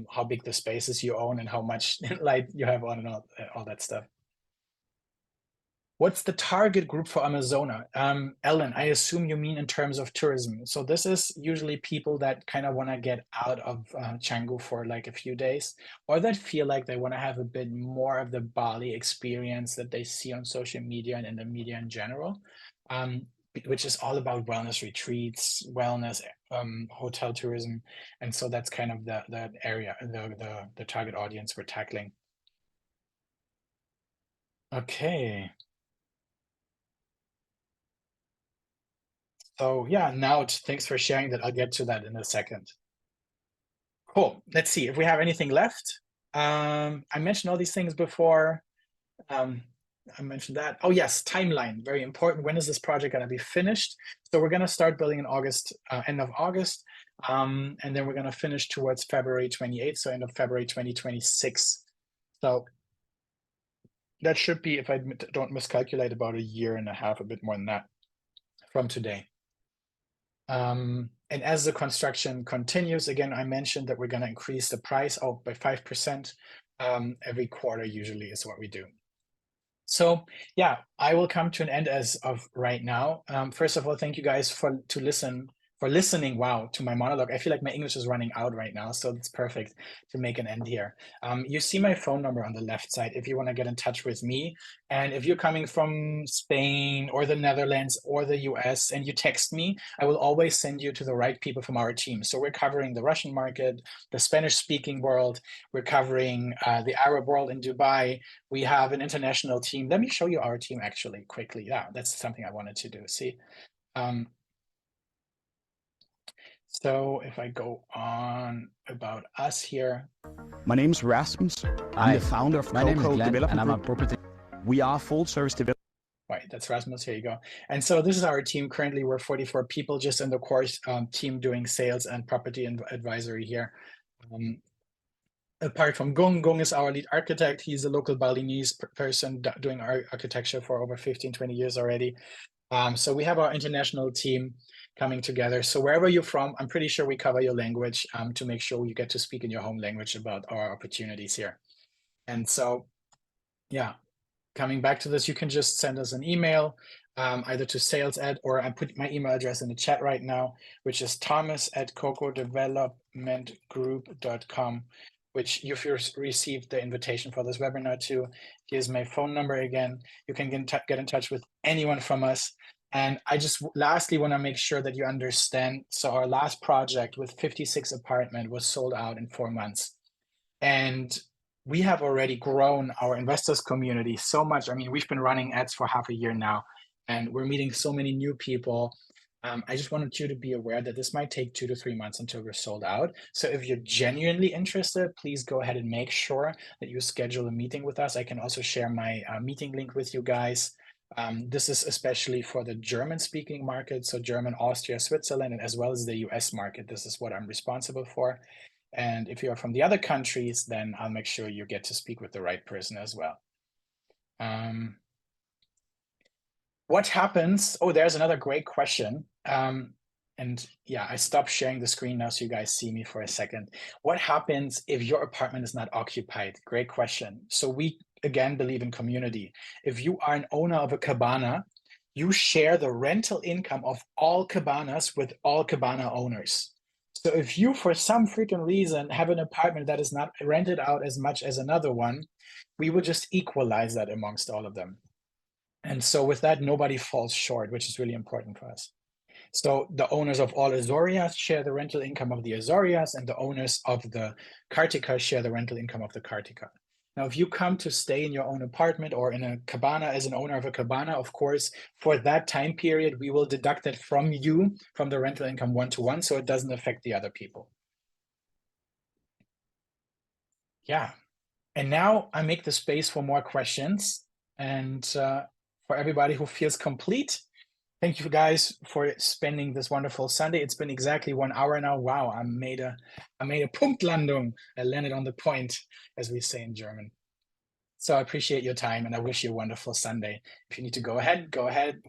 how big the spaces you own and how much light you have on and all that stuff. What's the target group for Amazona? Ellen, I assume you mean in terms of tourism. So this is usually people that kind of want to get out of Canggu for like a few days, or that feel like they want to have a bit more of the Bali experience that they see on social media and in the media in general, which is all about wellness retreats, wellness, hotel tourism. And so that's kind of the area, the target audience we're tackling. Okay. So yeah, now thanks for sharing that. I'll get to that in a second. Cool. Let's see if we have anything left. I mentioned all these things before. I mentioned that. Oh yes, timeline, very important. When is this project going to be finished? So we're going to start building in August, end of August, and then we're going to finish towards February 28th, so end of February 2026. So that should be, if I don't miscalculate, about a year and a half, a bit more than that from today. And as the construction continues, again, I mentioned that we're going to increase the price by 5% every quarter, usually is what we do. So yeah, I will come to an end as of right now. First of all, thank you guys for listening, wow, to my monologue. I feel like my English is running out right now, so it's perfect to make an end here. You see my phone number on the left side if you want to get in touch with me. And if you're coming from Spain or the Netherlands or the US and you text me, I will always send you to the right people from our team. So we're covering the Russian market, the Spanish-speaking world, we're covering the Arab world in Dubai. We have an international team. Let me show you our team actually quickly. Yeah, that's something I wanted to do. See, so if I go on about us here. My name's Rasmus. I'm the founder of Coco Development Group. We are full service development. Right, that's Rasmus, here you go. And so this is our team. Currently, we're 44 people just in the core team doing sales and property and advisory here. Apart from Gung is our lead architect. He's a local Balinese person doing architecture for over 15, 20 years already. So we have our international team coming together. So wherever you're from, I'm pretty sure we cover your language to make sure you get to speak in your home language about our opportunities here. And so, yeah, coming back to this, you can just send us an email, either to sales or I put my email address in the chat right now, which is thomas@cocodevelopmentgroup.com, which you've received the invitation for this webinar to. Here's my phone number again. You can get in touch with anyone from us. And I just lastly want to make sure that you understand. So our last project with 56 apartments was sold out in 4 months. And we have already grown our investors community so much. I mean, we've been running ads for half a year now, and we're meeting so many new people. I just wanted you to be aware that this might take 2 to 3 months until we're sold out. So if you're genuinely interested, please go ahead and make sure that you schedule a meeting with us. I can also share my meeting link with you guys. This is especially for the German-speaking market, so German, Austria, Switzerland, and as well as the US market. This is what I'm responsible for. And if you're from the other countries, then I'll make sure you get to speak with the right person as well. What happens? Oh, there's another great question. And yeah, I stopped sharing the screen now so you guys see me for a second. What happens if your apartment is not occupied? Great question. So we, again, believe in community. If you are an owner of a cabana, you share the rental income of all cabanas with all cabana owners. So if you, for some freaking reason, have an apartment that is not rented out as much as another one, we will just equalize that amongst all of them. And so with that, nobody falls short, which is really important for us. So the owners of all Azorias share the rental income of the Azorias, and the owners of the Kartika share the rental income of the Kartika. Now, if you come to stay in your own apartment or in a cabana as an owner of a cabana, of course, for that time period, we will deduct it from you, from the rental income one-to-one, so it doesn't affect the other people. Yeah. And now I make the space for more questions. And for everybody who feels complete, thank you guys for spending this wonderful Sunday. It's been exactly 1 hour now. Wow, I made a Punktlandung. I landed on the point, as we say in German. So I appreciate your time and I wish you a wonderful Sunday. If you need to go ahead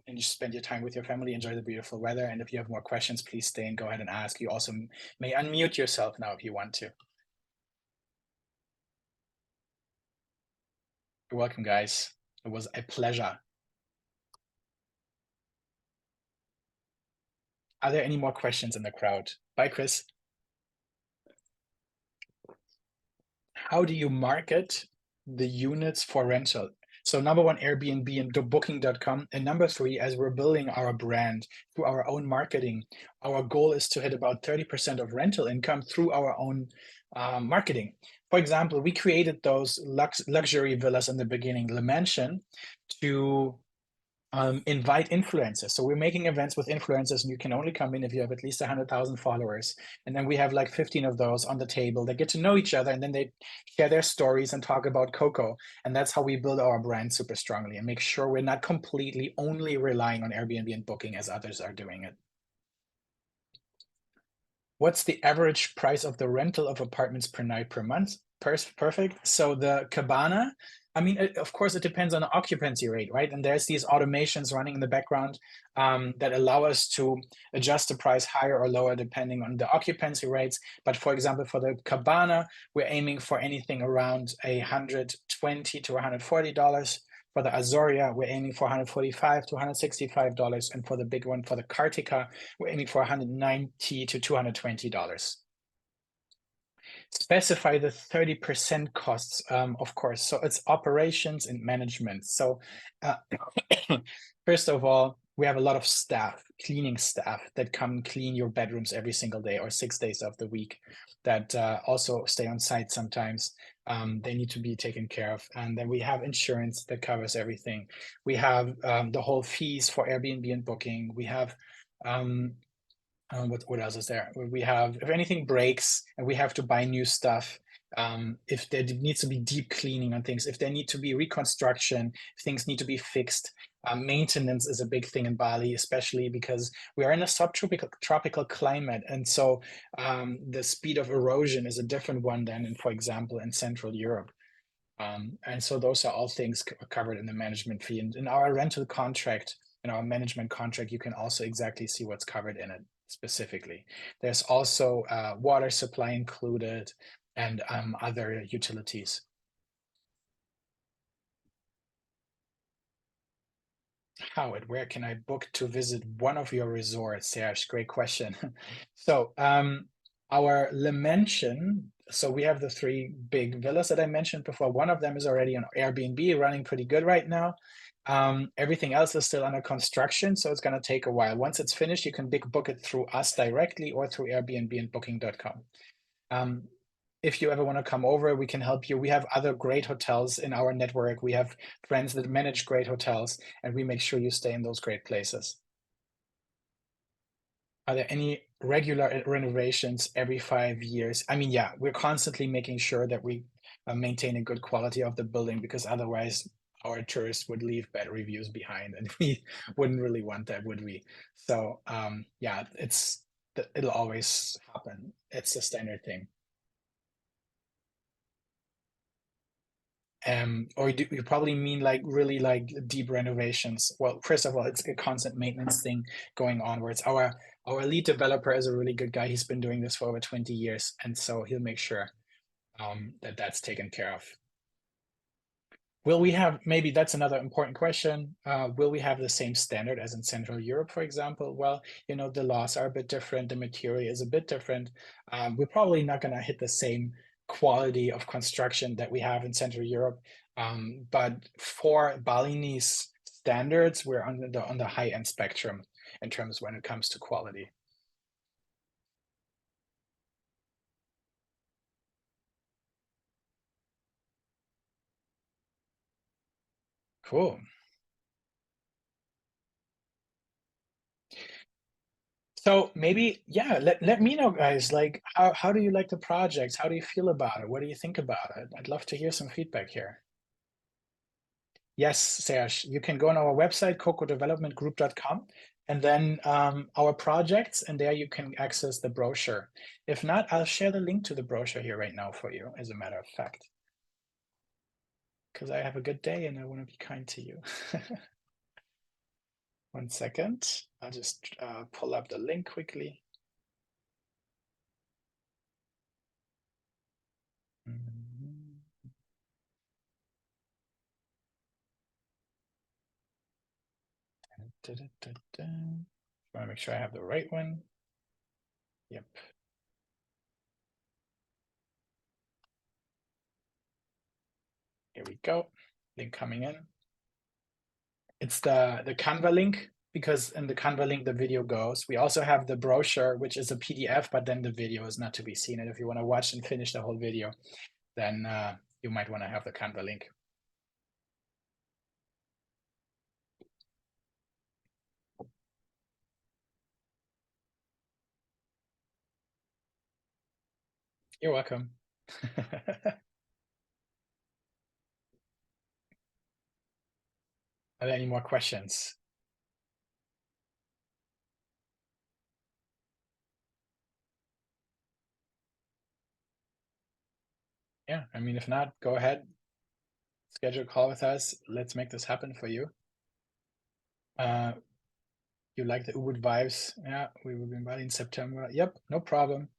and just spend your time with your family, enjoy the beautiful weather. And if you have more questions, please stay and go ahead and ask. You also may unmute yourself now if you want to. You're welcome, guys. It was a pleasure. Are there any more questions in the crowd? Bye, Chris. How do you market the units for rental? So number one, Airbnb and booking.com. And number three, as we're building our brand through our own marketing, our goal is to hit about 30% of rental income through our own marketing. For example, we created those luxury villas in the beginning, Le Mansion, to invite influencers. So we're making events with influencers, and you can only come in if you have at least 100,000 followers. And then we have like 15 of those on the table. They get to know each other, and then they share their stories and talk about Coco. And that's how we build our brand super strongly and make sure we're not completely only relying on Airbnb and Booking as others are doing it. What's the average price of the rental of apartments per night per month? Perfect. So the cabana, I mean, of course, it depends on the occupancy rate, right? And there's these automations running in the background that allow us to adjust the price higher or lower depending on the occupancy rates. But for example, for the cabana, we're aiming for anything around $120 to $140. For the Azoria, we're aiming for $145 to $165. And for the big one, for the Kartika, we're aiming for $190 to $220. Specify the 30% costs, of course. So it's operations and management. So first of all, we have a lot of staff, cleaning staff that come clean your bedrooms every single day or 6 days of the week that also stay on site sometimes. They need to be taken care of. And then we have insurance that covers everything. We have the whole fees for Airbnb and Booking. We have what else is there? We have, if anything breaks and we have to buy new stuff, if there needs to be deep cleaning on things, if there need to be reconstruction, if things need to be fixed, maintenance is a big thing in Bali, especially because we are in a tropical climate. And so the speed of erosion is a different one than, for example, in Central Europe. And so those are all things covered in the management fee. And in our rental contract, in our management contract, you can also exactly see what's covered in it specifically. There's also water supply included and other utilities. Howard, where can I book to visit one of your resorts? Serge, great question. So our Le Mansion, so we have the 3 big villas that I mentioned before. One of them is already on Airbnb, running pretty good right now. Everything else is still under construction, so it's going to take a while. Once it's finished, you can book it through us directly or through Airbnb and booking.com. If you ever want to come over, we can help you. We have other great hotels in our network. We have friends that manage great hotels, and we make sure you stay in those great places. Are there any regular renovations every 5 years? I mean, yeah, we're constantly making sure that we maintain a good quality of the building, because otherwise our tourists would leave bad reviews behind, and we wouldn't really want that, would we? So yeah, it'll always happen. It's a standard thing. Or you probably mean like really like deep renovations. Well, first of all, it's a constant maintenance thing going on where it's our lead developer is a really good guy. He's been doing this for over 20 years. And so he'll make sure that that's taken care of. Will we have, maybe that's another important question. Will we have the same standard as in Central Europe, for example? Well, you know, the laws are a bit different. The material is a bit different. We're probably not going to hit the same quality of construction that we have in Central Europe. But for Balinese standards, we're on the high end spectrum in terms when it comes to quality. Cool. So maybe, yeah, let me know, guys, like, how do you like the projects? How do you feel about it? What do you think about it? I'd love to hear some feedback here. Yes, Serge, you can go on our website, cocodevelopmentgroup.com, and then our projects, and there you can access the brochure. If not, I'll share the link to the brochure here right now for you, as a matter of fact. Because I have a good day and I want to be kind to you. 1 second. I'll just pull up the link quickly. I want to make sure I have the right one. Yep. Here we go. Link coming in. It's the Canva link, because in the Canva link, the video goes. We also have the brochure, which is a PDF, but then the video is not to be seen. And if you want to watch and finish the whole video, then you might want to have the Canva link. You're welcome. Are there any more questions? Yeah, I mean, if not, go ahead, schedule a call with us. Let's make this happen for you. You like the Ubud vibes? Yeah, we will be in Bali in September. Yep, no problem.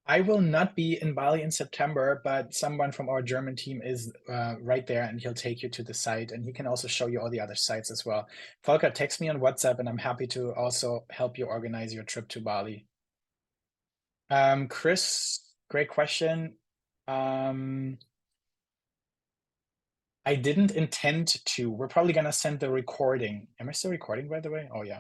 I will not be in Bali in September, but someone from our German team is right there, and he'll take you to the site, and he can also show you all the other sites as well. Volker, text me on WhatsApp, and I'm happy to also help you organize your trip to Bali. Chris, great question. I didn't intend to. We're probably going to send the recording. Am I still recording, by the way? Oh, yeah.